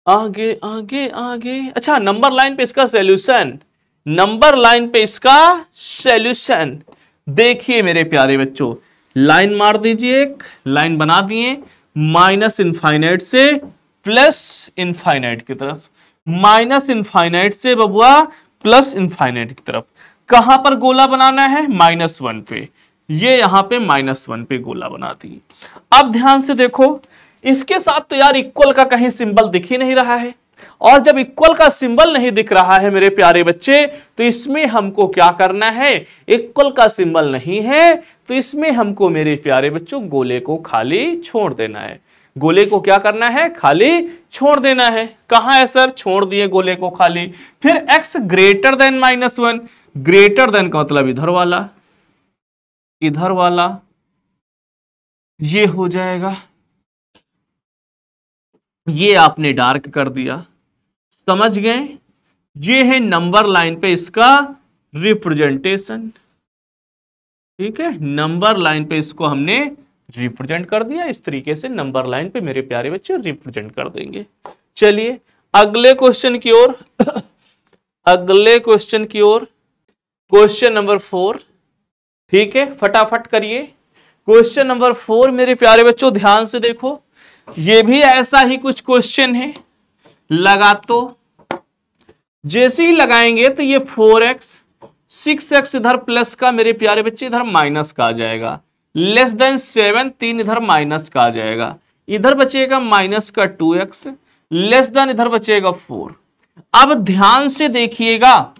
Speaker 1: आगे आगे आगे। अच्छा, नंबर लाइन पे इसका सॉल्यूशन, नंबर लाइन पे इसका सॉल्यूशन देखिए मेरे प्यारे बच्चों, लाइन मार दीजिए, एक लाइन बना दिए माइनस इनफाइनाइट से प्लस इनफाइनाइट की तरफ, माइनस इनफाइनाइट से बबुआ प्लस इनफाइनाइट की तरफ। कहां पर गोला बनाना है? -1 पे, ये यहां पे -1 पे गोला बना दिए। अब ध्यान से देखो, इसके साथ तो यार इक्वल का कहीं सिंबल दिख ही नहीं रहा है, और जब इक्वल का सिंबल नहीं दिख रहा है मेरे प्यारे बच्चे, तो इसमें हमको क्या करना है? इक्वल का सिंबल नहीं है तो इसमें हमको मेरे प्यारे बच्चों गोले को खाली छोड़ देना है। गोले को क्या करना है? खाली छोड़ देना है। कहां है सर? छोड़ दिए गोले को खाली। फिर x greater then -1, greater than का मतलब इधर वाला, इधर वाला ये हो जाएगा, ये आपने डार्क कर दिया, समझ गए? ये है नंबर लाइन पे इसका रिप्रेजेंटेशन। ठीक है, नंबर लाइन पे इसको हमने रिप्रेजेंट कर दिया। इस तरीके से नंबर लाइन पे मेरे प्यारे बच्चे रिप्रेजेंट कर देंगे। चलिए अगले क्वेश्चन की ओर अगले क्वेश्चन की ओर, क्वेश्चन नंबर 4। ठीक है, फटाफट करिए। क्वेश्चन नंबर 4 मेरे प्यारे बच्चों ध्यान से देखो, ये भी ऐसा ही कुछ क्वेश्चन है। लगा तो जैसे ही लगाएंगे तो ये 4x 6x इधर प्लस का मेरे प्यारे बच्चे इधर माइनस का आ जाएगा, लेस देन 7 3 इधर माइनस का आ जाएगा, इधर बचेगा माइनस का 2x, लेस देन इधर बचेगा 4। अब ध्यान से देखिएगा,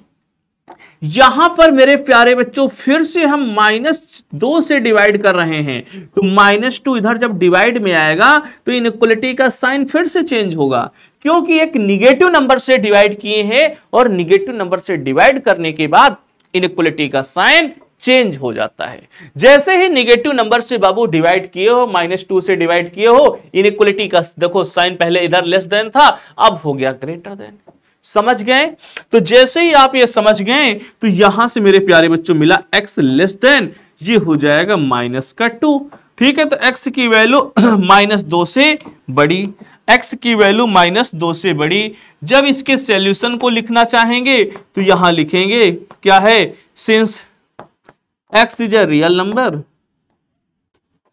Speaker 1: यहां पर मेरे प्यारे बच्चों फिर से हम -2 से डिवाइड कर रहे हैं, तो -2 इधर जब डिवाइड में आएगा तो इनइक्वालिटी का साइन फिर से चेंज होगा, क्योंकि एक निगेटिव नंबर से डिवाइड किए हैं और निगेटिव नंबर से डिवाइड करने के बाद इनइक्वालिटी का साइन चेंज हो जाता है। जैसे ही निगेटिव नंबर से बाबू डिवाइड किए हो, -2 से डिवाइड किए हो, इनइक्वालिटी का देखो साइन पहले इधर लेस देन था, अब हो गया ग्रेटर देन। समझ गए? तो जैसे ही आप ये समझ गए तो यहां से मेरे प्यारे बच्चों मिला x लेस देन, ये हो जाएगा -2। ठीक है, तो x की वैल्यू -2 से बड़ी, x की वैल्यू -2 से बड़ी। जब इसके सॉल्यूशन को लिखना चाहेंगे तो यहां लिखेंगे क्या है? Since x is a real number,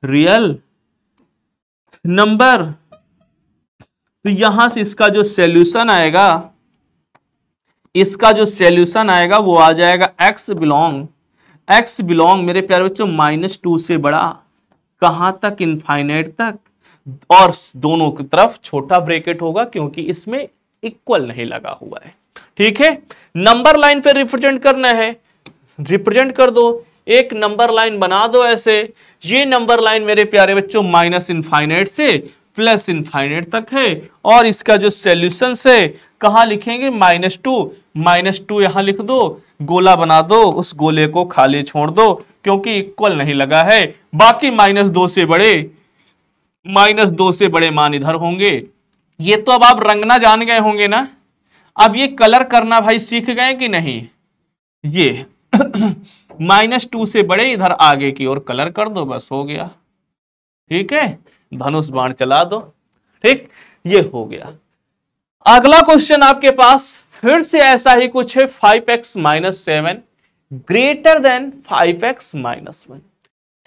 Speaker 1: real number, तो यहां से इसका जो सॉल्यूशन आएगा, इसका जो सॉल्यूशन आएगा वो आ जाएगा x बिलोंग मेरे प्यारे बच्चों -2 से बड़ा, कहां तक? इनफाइनाइट तक, और दोनों की तरफ छोटा ब्रैकेट होगा क्योंकि इसमें इक्वल नहीं लगा हुआ है। ठीक है, नंबर लाइन पे रिप्रेजेंट करना है, रिप्रेजेंट कर दो, एक नंबर लाइन बना दो ऐसे। ये नंबर लाइन मेरे प्यारे बच्चों माइनस इनफाइनाइट से प्लस इनफाइनाइट तक है, और इसका जो सॉल्यूशन है कहां लिखेंगे? -2 यहां लिख दो, गोला बना दो, उस गोले को खाली छोड़ दो क्योंकि इक्वल नहीं लगा है। बाकी -2 से बड़े मान इधर होंगे। ये तो अब आप रंगना जान गए होंगे ना, अब ये कलर करना भाई सीख गए कि नहीं? ये -2 से बड़े इधर आगे की ओर कलर कर दो, बस हो गया। ठीक है, धनुष बाण चला दो। ठीक, ये हो गया। अगला क्वेश्चन आपके पास फिर से ऐसा ही कुछ है, 5x - 7 ग्रेटर देन 5x - 1।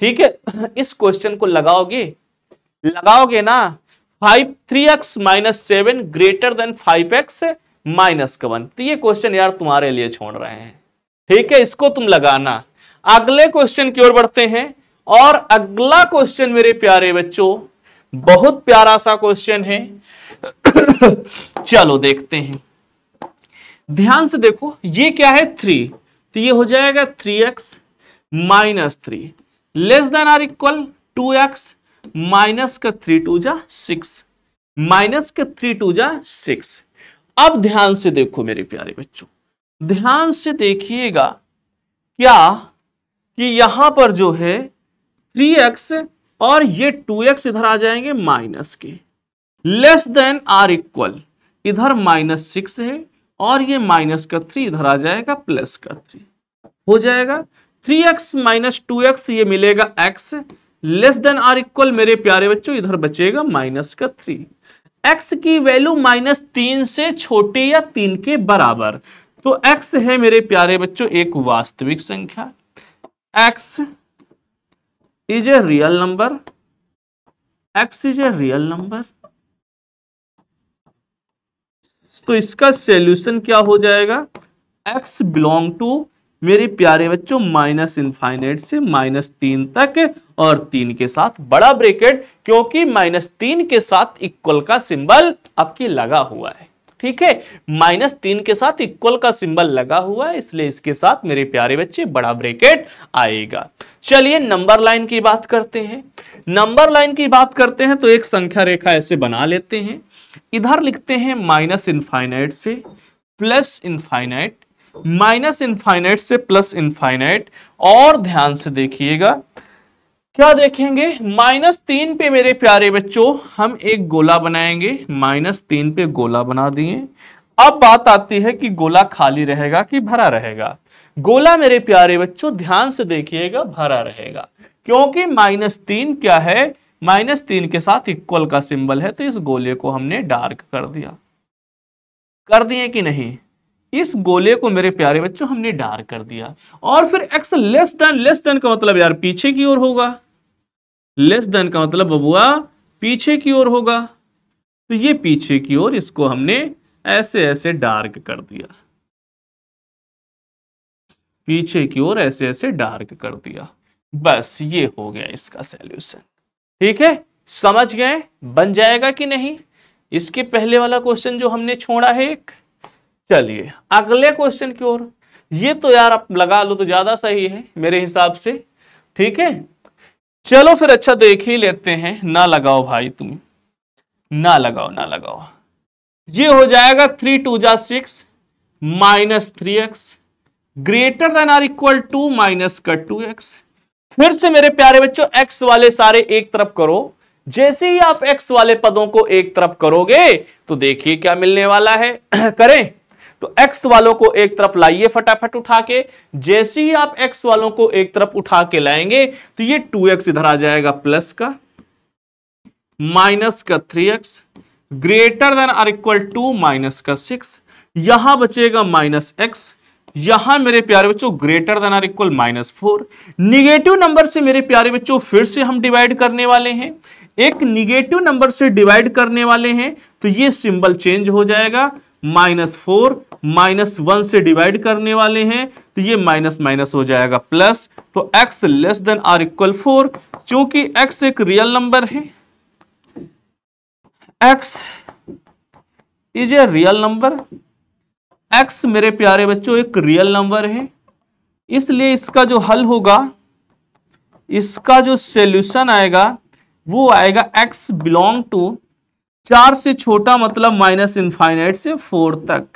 Speaker 1: ठीक है, इस क्वेश्चन को लगाओगे ना, 3x - 7 ग्रेटर देन 5x - 1, तो ये क्वेश्चन यार तुम्हारे लिए छोड़ रहे हैं। ठीक है, इसको तुम लगाना। अगले क्वेश्चन की ओर बढ़ते हैं, और अगला क्वेश्चन मेरे प्यारे बच्चों बहुत प्यारा सा क्वेश्चन है। चलो देखते हैं, ध्यान से देखो, ये क्या है? 3, तो ये हो जाएगा 3x - 3 less than or equal 2x minus का 3 2 जा 6, माइनस का 3 2 जा 6। अब ध्यान से देखो मेरे प्यारे बच्चों, ध्यान से देखिएगा क्या कि यहां पर जो है 3x और ये 2x इधर आ जाएंगे माइनस के, लेस देन आर इक्वल, इधर -6 है और ये -3 इधर आ जाएगा +3। हो जाएगा। 3x माइनस 2x ये मिलेगा x less than or equal, मेरे प्यारे बच्चों इधर बचेगा माइनस का 3। x की वैल्यू -3 से छोटी या 3 के बराबर, तो x है मेरे प्यारे बच्चों एक वास्तविक संख्या, x is a real number, x is a real number. तो इसका सॉल्यूशन क्या हो जाएगा, x बिलोंग टू मेरे प्यारे बच्चों -∞ से -3 तक, और 3 के साथ बड़ा ब्रैकेट, क्योंकि -3 के साथ इक्वल का सिंबल आपके लगा हुआ है। ठीक है, -3 के साथ इक्वल का सिंबल लगा हुआ है, इसलिए इसके साथ मेरे प्यारे बच्चे बड़ा ब्रैकेट आएगा। चलिए नंबर लाइन की बात करते हैं। नंबर लाइन की बात करते हैं तो एक संख्या रेखा ऐसे बना लेते हैं, इधर लिखते हैं -∞ से +∞, -∞ से +∞, और ध्यान से देखिएगा क्या देखेंगे, -3 पे मेरे प्यारे बच्चों हम एक गोला बनाएंगे, -3 पे गोला बना दिए। अब बात आती है कि गोला खाली रहेगा कि भरा रहेगा। गोला मेरे प्यारे बच्चों ध्यान से देखिएगा भरा रहेगा, क्योंकि -3 क्या है, -3 के साथ इक्वल का सिंबल है, तो इस गोले को हमने डार्क कर दिया, कर दिए कि नहीं, इस गोले को मेरे प्यारे बच्चों हमने डार्क कर दिया। और फिर x लेस देन का मतलब यार पीछे की ओर होगा, लेस देन का मतलब बबुआ पीछे की ओर होगा, तो ये पीछे की ओर, इसको हमने ऐसे ऐसे डार्क कर दिया, पीछे की ओर ऐसे ऐसे डार्क कर दिया, बस ये हो गया इसका सॉल्यूशन। ठीक है, समझ गए, बन जाएगा कि नहीं। इसके पहले वाला क्वेश्चन जो हमने छोड़ा है एक, चलिए अगले क्वेश्चन की ओर। ये तो यार आप लगा लो तो ज्यादा सही है मेरे हिसाब से। ठीक है, चलो फिर अच्छा देख ही लेते हैं, ना लगाओ भाई तुम, ना लगाओ ना लगाओ। ये हो जाएगा 3 2 जा 6 -3x greater than or equal to -2x। फिर से मेरे प्यारे बच्चों x वाले सारे एक तरफ करो, जैसे ही आप x वाले पदों को एक तरफ करोगे तो देखिए क्या मिलने वाला है। करें तो x वालों को एक तरफ लाइए फटाफट उठा के, जैसे ही आप x वालों को एक तरफ उठा के लाएंगे तो ये 2x इधर आ जाएगा प्लस का, माइनस का 3x greater than or equal to minus का 6, यहां बचेगा -x, यहां मेरे प्यारे बच्चों greater than or equal -4। Negative number से मेरे प्यारे बच्चों फिर से हम डिवाइड करने वाले हैं, एक निगेटिव नंबर से डिवाइड करने वाले हैं, तो ये सिंबल चेंज हो जाएगा, -4 -1 से डिवाइड करने वाले हैं तो ये माइनस माइनस हो जाएगा प्लस, तो x less than or equal 4, चूंकि x एक रियल नंबर है, x is a real number, x मेरे प्यारे बच्चों एक रियल नंबर है, इसलिए इसका जो हल होगा, इसका जो सॉल्यूशन आएगा वो आएगा x बिलोंग टू 4 से छोटा मतलब -∞ से 4 तक,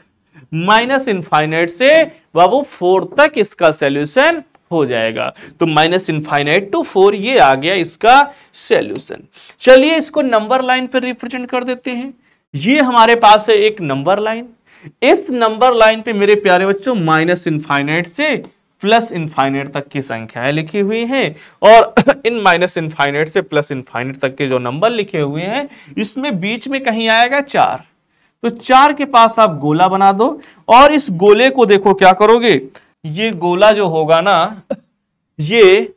Speaker 1: -∞ से बाबू 4 तक इसका सॉल्यूशन हो जाएगा। तो -∞ to 4 ये आ गया इसका सॉल्यूशन। चलिए इसको नंबर लाइन पर रिप्रेजेंट कर देते हैं। ये हमारे पास है एक नंबर लाइन, इस नंबर लाइन पे मेरे प्यारे बच्चों -∞ से +∞ तक की संख्याएं लिखी हुई हैं, और इन -∞ से +∞ तक के जो नंबर लिखे हुए हैं इसमें बीच में कहीं आएगा 4, तो 4 के पास आप गोला बना दो, और इस गोले को देखो क्या करोगे, ये गोला जो होगा ना, ये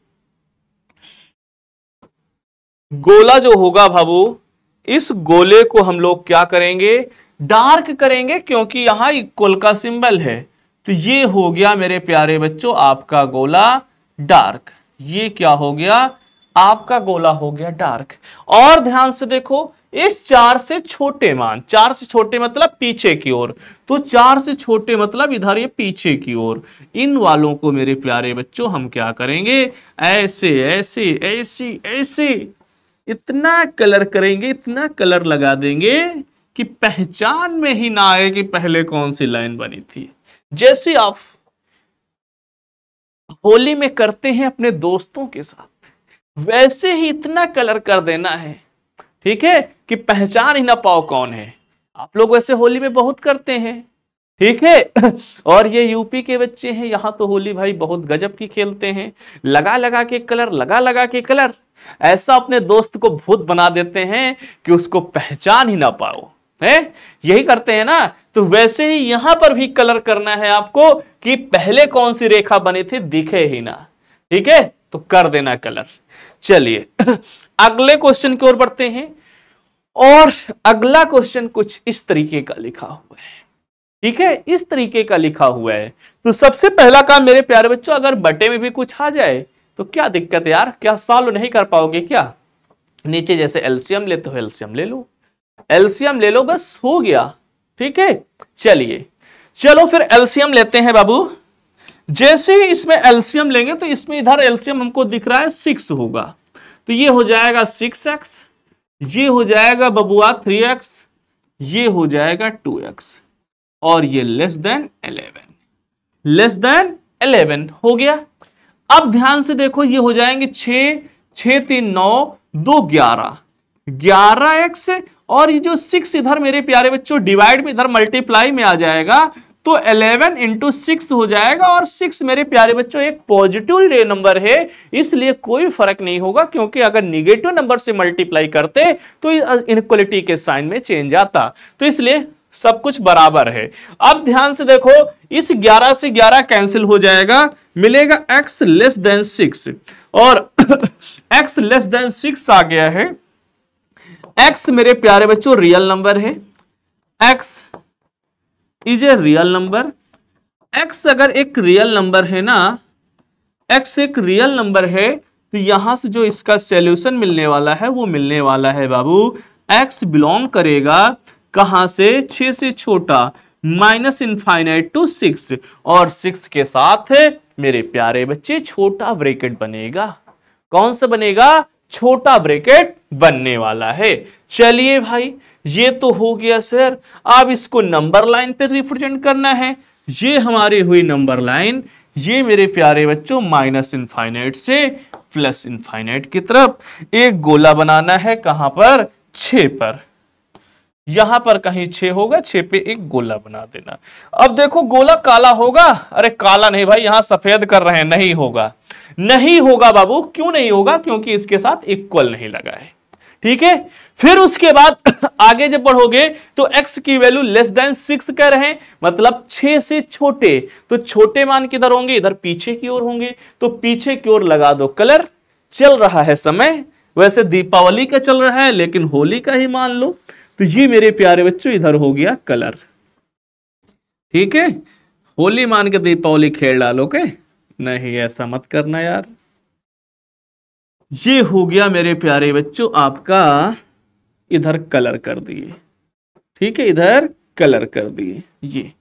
Speaker 1: गोला जो होगा बाबू, इस गोले को हम लोग क्या करेंगे, डार्क करेंगे, क्योंकि यहां इक्वल का सिंबल है, तो ये हो गया मेरे प्यारे बच्चों आपका गोला डार्क। ये क्या हो गया, आपका गोला हो गया डार्क। और ध्यान से देखो, इस 4 से छोटे मान, 4 से छोटे मतलब पीछे की ओर, तो 4 से छोटे मतलब इधर ये पीछे की ओर, इन वालों को मेरे प्यारे बच्चों हम क्या करेंगे, ऐसे ऐसे ऐसे ऐसे इतना कलर करेंगे, इतना कलर लगा देंगे कि पहचान में ही ना आए कि पहले कौन सी लाइन बनी थी। जैसे आप होली में करते हैं अपने दोस्तों के साथ, वैसे ही इतना कलर कर देना है, ठीक है, कि पहचान ही ना पाओ कौन है। आप लोग वैसे होली में बहुत करते हैं, ठीक है। और ये यूपी के बच्चे हैं, यहां तो होली भाई बहुत गजब की खेलते हैं, लगा लगा के कलर, लगा लगा के कलर, ऐसा अपने दोस्त को भूत बना देते हैं कि उसको पहचान ही ना पाओ, है यही करते हैं ना। तो वैसे ही यहां पर भी कलर करना है आपको कि पहले कौन सी रेखा बनी थी दिखे ही ना, ठीक है, तो कर देना कलर। चलिए अगले क्वेश्चन की ओर बढ़ते हैं, और अगला क्वेश्चन कुछ इस तरीके का लिखा हुआ है, ठीक है, इस तरीके का लिखा हुआ है। तो सबसे पहला काम मेरे प्यारे बच्चों, अगर बटे में भी कुछ आ जाए तो क्या दिक्कत है यार, क्या सॉल्व नहीं कर पाओगे क्या? नीचे जैसे एलसीएम लेते हो एलसीएम ले लो, एलसीएम ले लो, बस हो गया, ठीक है। चलिए चलो फिर एलसीएम लेते हैं बाबू। जैसे ही इसमें एलसीएम लेंगे तो इसमें इधर एलसीएम हमको दिख रहा है 6 होगा, तो ये हो जाएगा 6x, ये हो जाएगा बबुआ 3x, ये हो जाएगा 2x, और ये लेस देन 11, लेस देन 11 हो गया। अब ध्यान से देखो, ये हो जाएंगे 6, 6 3 9, 2 11, 11x, और ये जो 6 इधर मेरे प्यारे बच्चों डिवाइड में इधर मल्टीप्लाई में आ जाएगा, तो 11 इंटू 6 हो जाएगा, और 6 मेरे प्यारे बच्चों एक पॉजिटिव रियल नंबर है, इसलिए कोई फर्क नहीं होगा, क्योंकि अगर निगेटिव नंबर से मल्टीप्लाई करते तो इनइक्वालिटी के साइन में चेंज आता, तो इसलिए सब कुछ बराबर है। अब ध्यान से देखो, इस 11 से 11 कैंसिल हो जाएगा, मिलेगा x लेस देन 6, और x लेस देन 6 आ गया है। x मेरे प्यारे बच्चों रियल नंबर है, x is a real number. x अगर एक रियल नंबर है ना, x एक रियल नंबर है, तो यहां से जो इसका सॉल्यूशन मिलने वाला है वो मिलने वाला है बाबू, x बिलोंग करेगा कहां से, 6 से छोटा, माइनस इनफाइनाइट टू 6, और 6 के साथ मेरे प्यारे बच्चे छोटा ब्रैकेट बनेगा। कौन सा बनेगा? छोटा ब्रैकेट बनने वाला है। चलिए भाई, ये तो हो गया सर। अब इसको नंबर लाइन पे रिप्रेजेंट करना है, ये हमारी हुई नंबर लाइन, ये मेरे प्यारे बच्चों माइनस इनफाइनाइट से प्लस इनफाइनाइट की तरफ एक गोला बनाना है। कहां पर? 6 पर, यहां पर कहीं 6 होगा, 6 पे एक गोला बना देना। अब देखो गोला काला होगा, अरे काला नहीं भाई, यहां सफेद कर रहे हैं, नहीं होगा, नहीं होगा बाबू। क्यों नहीं होगा? क्योंकि इसके साथ इक्वल नहीं लगा है, ठीक है। फिर उसके बाद आगे जब बढ़ोगे तो x की वैल्यू लेस देन 6 कह रहे हैं, मतलब 6 से छोटे, तो छोटे मान किधर होंगे? इधर पीछे की ओर होंगे, तो पीछे की ओर लगा दो कलर। चल रहा है समय, वैसे दीपावली का चल रहा है लेकिन होली का ही मान लो, तो ये मेरे प्यारे बच्चों इधर हो गया कलर, ठीक है। होली मान के दीपावली खेल डालो के, नहीं ऐसा मत करना यार। ये हो गया मेरे प्यारे बच्चों आपका, इधर कलर कर दिए, ठीक है, इधर कलर कर दिए ये,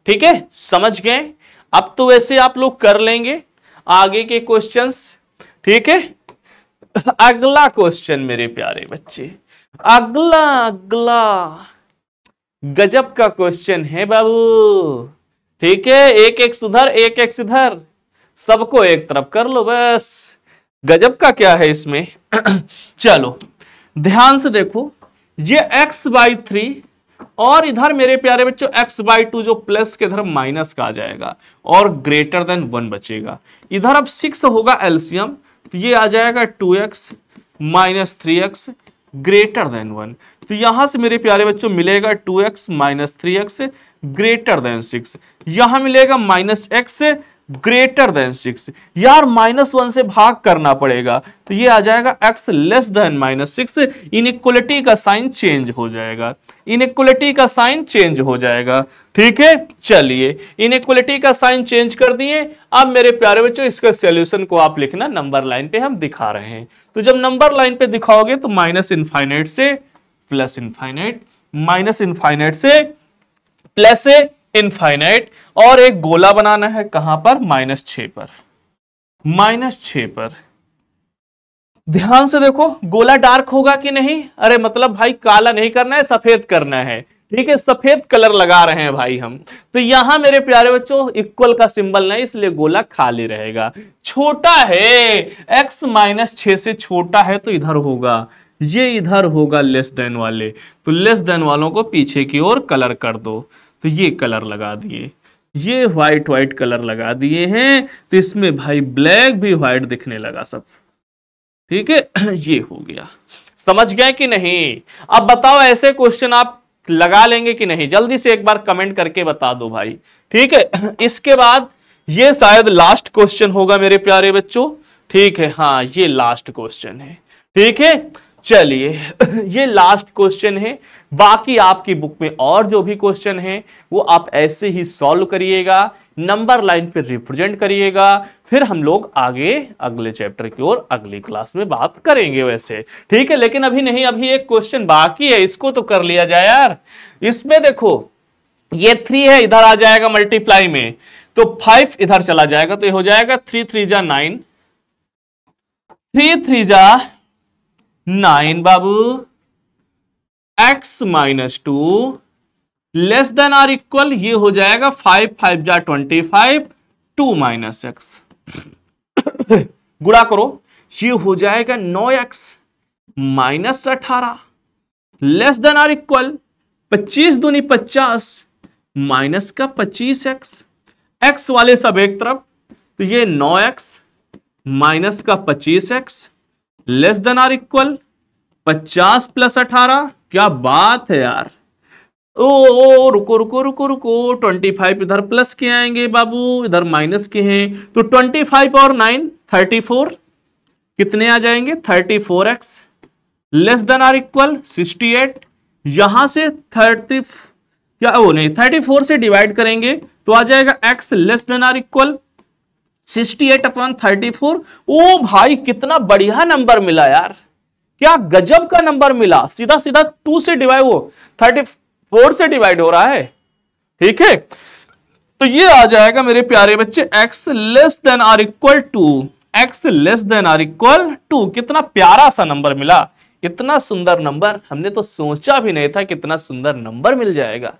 Speaker 1: ठीक है, समझ गए। अब तो वैसे आप लोग कर लेंगे आगे के क्वेश्चंस, ठीक है। अगला क्वेश्चन मेरे प्यारे बच्चे, अगला गजब का क्वेश्चन है बाबू, ठीक है। एक एक सुधर, एक एक सिधर, सबको एक तरफ कर लो बस। गजब का क्या है इसमें? चलो ध्यान से देखो, ये x/3 और इधर मेरे प्यारे बच्चों x/2 जो प्लस के इधर माइनस का आ जाएगा और ग्रेटर देन 1 बचेगा। इधर अब 6 होगा एलसीएम, तो ये आ जाएगा 2x minus 3x greater then 1। तो यहां से मेरे प्यारे बच्चों मिलेगा 2x minus 3x greater then 6, यहां मिलेगा माइनस x ग्रेटर देन 6। यार -1 से भाग करना पड़ेगा, तो ये आ जाएगा x लेस देन -6। इनइक्वालिटी का साइन चेंज हो जाएगा, इनइक्वालिटी का साइन चेंज हो जाएगा, ठीक है। चलिए इनइक्वालिटी का साइन चेंज कर दिए। अब मेरे प्यारे बच्चों इसका सॉल्यूशन को आप लिखना नंबर लाइन पे, हम दिखा रहे हैं। तो जब नंबर लाइन पे दिखाओगे तो माइनस इनफाइनाइट से प्लस इनफाइनाइट, माइनस इनफाइनाइट से प्लस इनफाइनाइट, और एक गोला बनाना है। कहां पर? -6 पर, -6 पर। ध्यान से देखो गोला डार्क होगा कि नहीं? अरे मतलब भाई काला नहीं करना है, सफेद करना है, ठीक है, सफेद कलर लगा रहे हैं भाई हम। तो यहां मेरे प्यारे बच्चों इक्वल का सिंबल नहीं, इसलिए गोला खाली रहेगा। छोटा है, x -6 से छोटा है, तो इधर होगा, ये इधर होगा लेस देन वाले, तो लेस देन वालों को पीछे की ओर कलर कर दो। तो ये कलर लगा दिए, ये व्हाइट व्हाइट कलर लगा दिए हैं, तो इसमें भाई ब्लैक भी व्हाइट दिखने लगा सब। ठीक है, ये हो गया। समझ गए कि नहीं? अब बताओ ऐसे क्वेश्चन आप लगा लेंगे कि नहीं? जल्दी से एक बार कमेंट करके बता दो भाई। ठीक है, इसके बाद ये शायद लास्ट क्वेश्चन होगा मेरे प्यारे बच्चों। ठीक है, हाँ ये लास्ट क्वेश्चन है। ठीक है, चलिए ये लास्ट क्वेश्चन है। बाकी आपकी बुक में और जो भी क्वेश्चन है वो आप ऐसे ही सॉल्व करिएगा, नंबर लाइन पे रिप्रेजेंट करिएगा, फिर हम लोग आगे अगले चैप्टर की ओर अगली क्लास में बात करेंगे वैसे। ठीक है, लेकिन अभी नहीं, अभी एक क्वेश्चन बाकी है, इसको तो कर लिया जाए यार। इसमें देखो ये 3 है, इधर आ जाएगा मल्टीप्लाई में, तो 5 इधर चला जाएगा, तो ये हो जाएगा 3 3 जा 9, 3 3 जा 9 बाबू, x minus 2 less than or equal, ये हो जाएगा 5 5 जा 25, 2 माइनस एक्स। गुणा करो, ये हो जाएगा 9x minus 18 less than or equal 25 दूनी 50 माइनस का 25x। x वाले सब एक तरफ, तो ये 9x माइनस का 25x less than or equal 50 plus 18। क्या बात है यार। ओ रुको रुको रुको रुको, 25 इधर प्लस के आएंगे बाबू, इधर माइनस के हैं, तो 25 और 9 34, कितने आ जाएंगे 34x less than or equal 68। यहां से 30 क्या वो नहीं 34 से डिवाइड करेंगे तो आ जाएगा x less than or equal 68/34। ओ भाई कितना बढ़िया नंबर मिला यार, क्या गजब का नंबर मिला। सीधा सीधा 2 से डिवाइड, वो 34 से डिवाइड हो रहा है। ठीक है, तो ये आ जाएगा मेरे प्यारे बच्चे x less than or equal 2, x less than or equal 2। कितना प्यारा सा नंबर मिला, इतना सुंदर नंबर हमने तो सोचा भी नहीं था कितना सुंदर नंबर मिल जाएगा।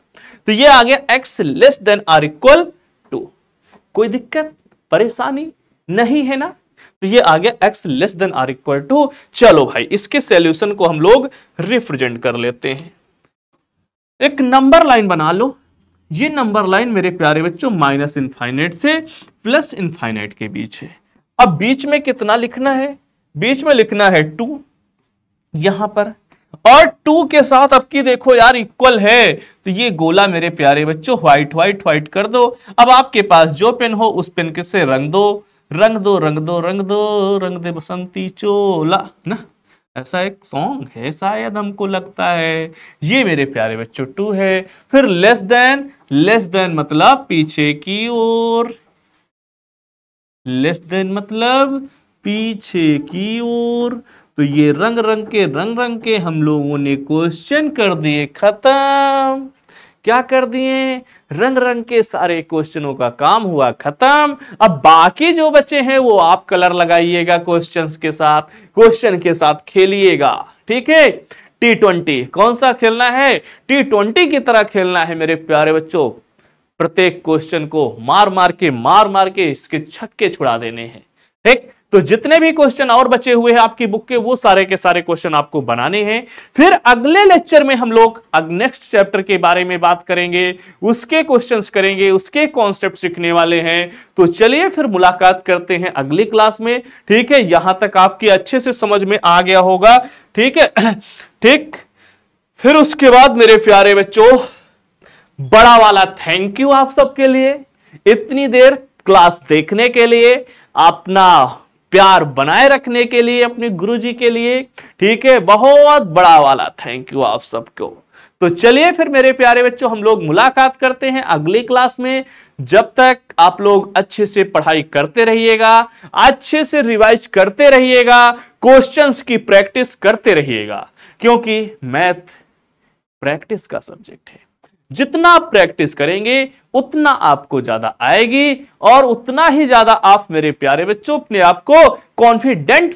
Speaker 1: तो ये आ गया x less than or equal 2। कोई दिक्कत परेशानी नहीं है ना? तो ये आ गया x less than or equal 2। चलो भाई इसके सॉल्यूशन को हम लोग रिप्रेजेंट कर लेते हैं। एक नंबर लाइन बना लो। ये नंबर लाइन मेरे प्यारे बच्चों माइनस इनफाइनाइट से प्लस इनफाइनाइट के बीच है। अब बीच में कितना लिखना है? बीच में लिखना है 2 यहां पर, और 2 के साथ अब की देखो यार इक्वल है, तो ये गोला मेरे प्यारे बच्चों व्हाइट व्हाइट व्हाइट कर दो। अब आपके पास जो पेन हो उस पेन के से रंग दो, रंग दो, रंग दो, रंग दो, रंग दे बसंती चोला ना, ऐसा एक सॉन्ग है शायद हमको लगता है। ये मेरे प्यारे बच्चों 2 है। फिर लेस देन मतलब पीछे की ओर, लेस देन मतलब पीछे की ओर। तो ये रंग रंग के हम लोगों ने क्वेश्चन कर दिए खत्म। क्या कर दिए? रंग रंग के सारे क्वेश्चनों का काम हुआ खत्म। अब बाकी जो बचे हैं वो आप कलर लगाइएगा क्वेश्चंस के साथ, क्वेश्चन के साथ खेलिएगा। ठीक है, T20 कौन सा खेलना है? T20 की तरह खेलना है मेरे प्यारे बच्चों। प्रत्येक क्वेश्चन को मार मार के इसके छक्के छुड़ा देने हैं। ठीक, तो जितने भी क्वेश्चन और बचे हुए हैं आपकी बुक के, वो सारे के सारे क्वेश्चन आपको बनाने हैं। फिर अगले लेक्चर में हम लोग नेक्स्ट चैप्टर के बारे में बात करेंगे, उसके क्वेश्चंस करेंगे, उसके कॉन्सेप्ट सीखने वाले हैं। तो चलिए फिर मुलाकात करते हैं अगली क्लास में। ठीक है, यहां तक आपकी अच्छे से समझ में आ गया होगा। ठीक है, ठीक, फिर उसके बाद मेरे प्यारे बच्चों बड़ा वाला थैंक यू आप सबके लिए, इतनी देर क्लास देखने के लिए, अपना प्यार बनाए रखने के लिए अपने गुरुजी के लिए। ठीक है, बहुत बड़ा वाला थैंक यू आप सबको। तो चलिए फिर मेरे प्यारे बच्चों हम लोग मुलाकात करते हैं अगली क्लास में। जब तक आप लोग अच्छे से पढ़ाई करते रहिएगा, अच्छे से रिवाइज करते रहिएगा, क्वेश्चंस की प्रैक्टिस करते रहिएगा, क्योंकि मैथ प्रैक्टिस का सब्जेक्ट है। जितना आप प्रैक्टिस करेंगे उतना आपको ज्यादा आएगी, और उतना ही ज्यादा आप मेरे प्यारे बच्चों अपने आप को कॉन्फिडेंट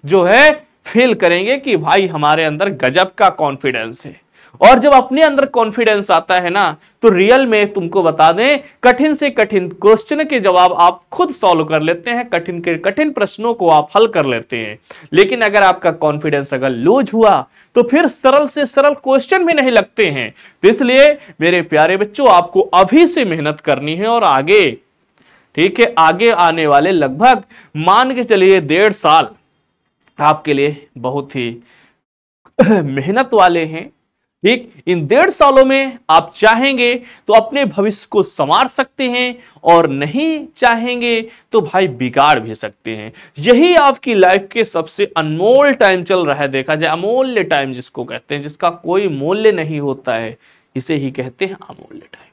Speaker 1: जो है फील करेंगे कि भाई हमारे अंदर गजब का कॉन्फिडेंस है। और जब अपने अंदर कॉन्फिडेंस आता है ना, तो रियल में तुमको बता दें, कठिन से कठिन क्वेश्चन के जवाब आप खुद सॉल्व कर लेते हैं, कठिन के कठिन प्रश्नों को आप हल कर लेते हैं। लेकिन अगर आपका कॉन्फिडेंस अगर लूज हुआ तो फिर सरल से सरल क्वेश्चन भी नहीं लगते हैं। तो इसलिए मेरे प्यारे बच्चों, आपको अभी से मेहनत करनी है और आगे, ठीक है, आगे आने वाले लगभग मान के चलिए 1.5 साल आपके लिए बहुत ही मेहनत वाले हैं। ठीक, इन 1.5 सालों में आप चाहेंगे तो अपने भविष्य को संवार सकते हैं और नहीं चाहेंगे तो भाई बिगाड़ भी सकते हैं। यही आपकी लाइफ के सबसे अनमोल टाइम चल रहा है, देखा जाए अमूल्य टाइम जिसको कहते हैं, जिसका कोई मूल्य नहीं होता है, इसे ही कहते हैं अमूल्य टाइम।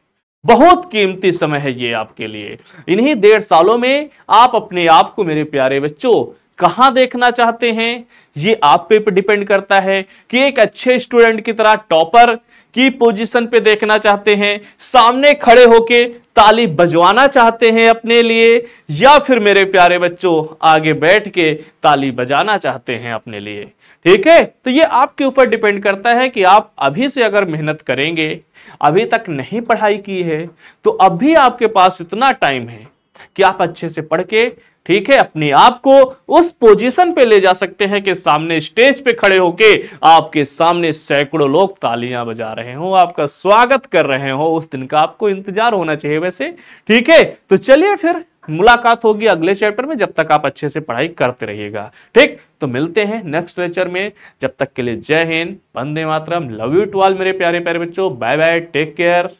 Speaker 1: बहुत कीमती समय है ये आपके लिए। इन्हीं 1.5 सालों में आप अपने आप को मेरे प्यारे बच्चों कहां देखना चाहते हैं, ये आप पे डिपेंड करता है कि एक अच्छे स्टूडेंट की तरह टॉपर की पोजीशन पे देखना चाहते हैं, सामने खड़े होके ताली बजवाना चाहते हैं अपने लिए, या फिर मेरे प्यारे बच्चों आगे बैठ के ताली बजाना चाहते हैं अपने लिए। ठीक है, तो ये आपके ऊपर डिपेंड करता है कि आप अभी से अगर मेहनत करेंगे, अभी तक नहीं पढ़ाई की है तो अभी आपके पास इतना टाइम है कि आप अच्छे से पढ़ के, ठीक है, अपने आप को उस पोजीशन पे ले जा सकते हैं कि सामने स्टेज पे खड़े होके आपके सामने सैकड़ों लोग तालियां बजा रहे हो, आपका स्वागत कर रहे हो। उस दिन का आपको इंतजार होना चाहिए वैसे। ठीक है, तो चलिए फिर मुलाकात होगी अगले चैप्टर में। जब तक आप अच्छे से पढ़ाई करते रहिएगा। ठीक, तो मिलते हैं नेक्स्ट लेक्चर में। जब तक के लिए जय Hind, Vande Mataram, love you to all मेरे प्यारे प्यारे बच्चों, बाय बाय, टेक केयर।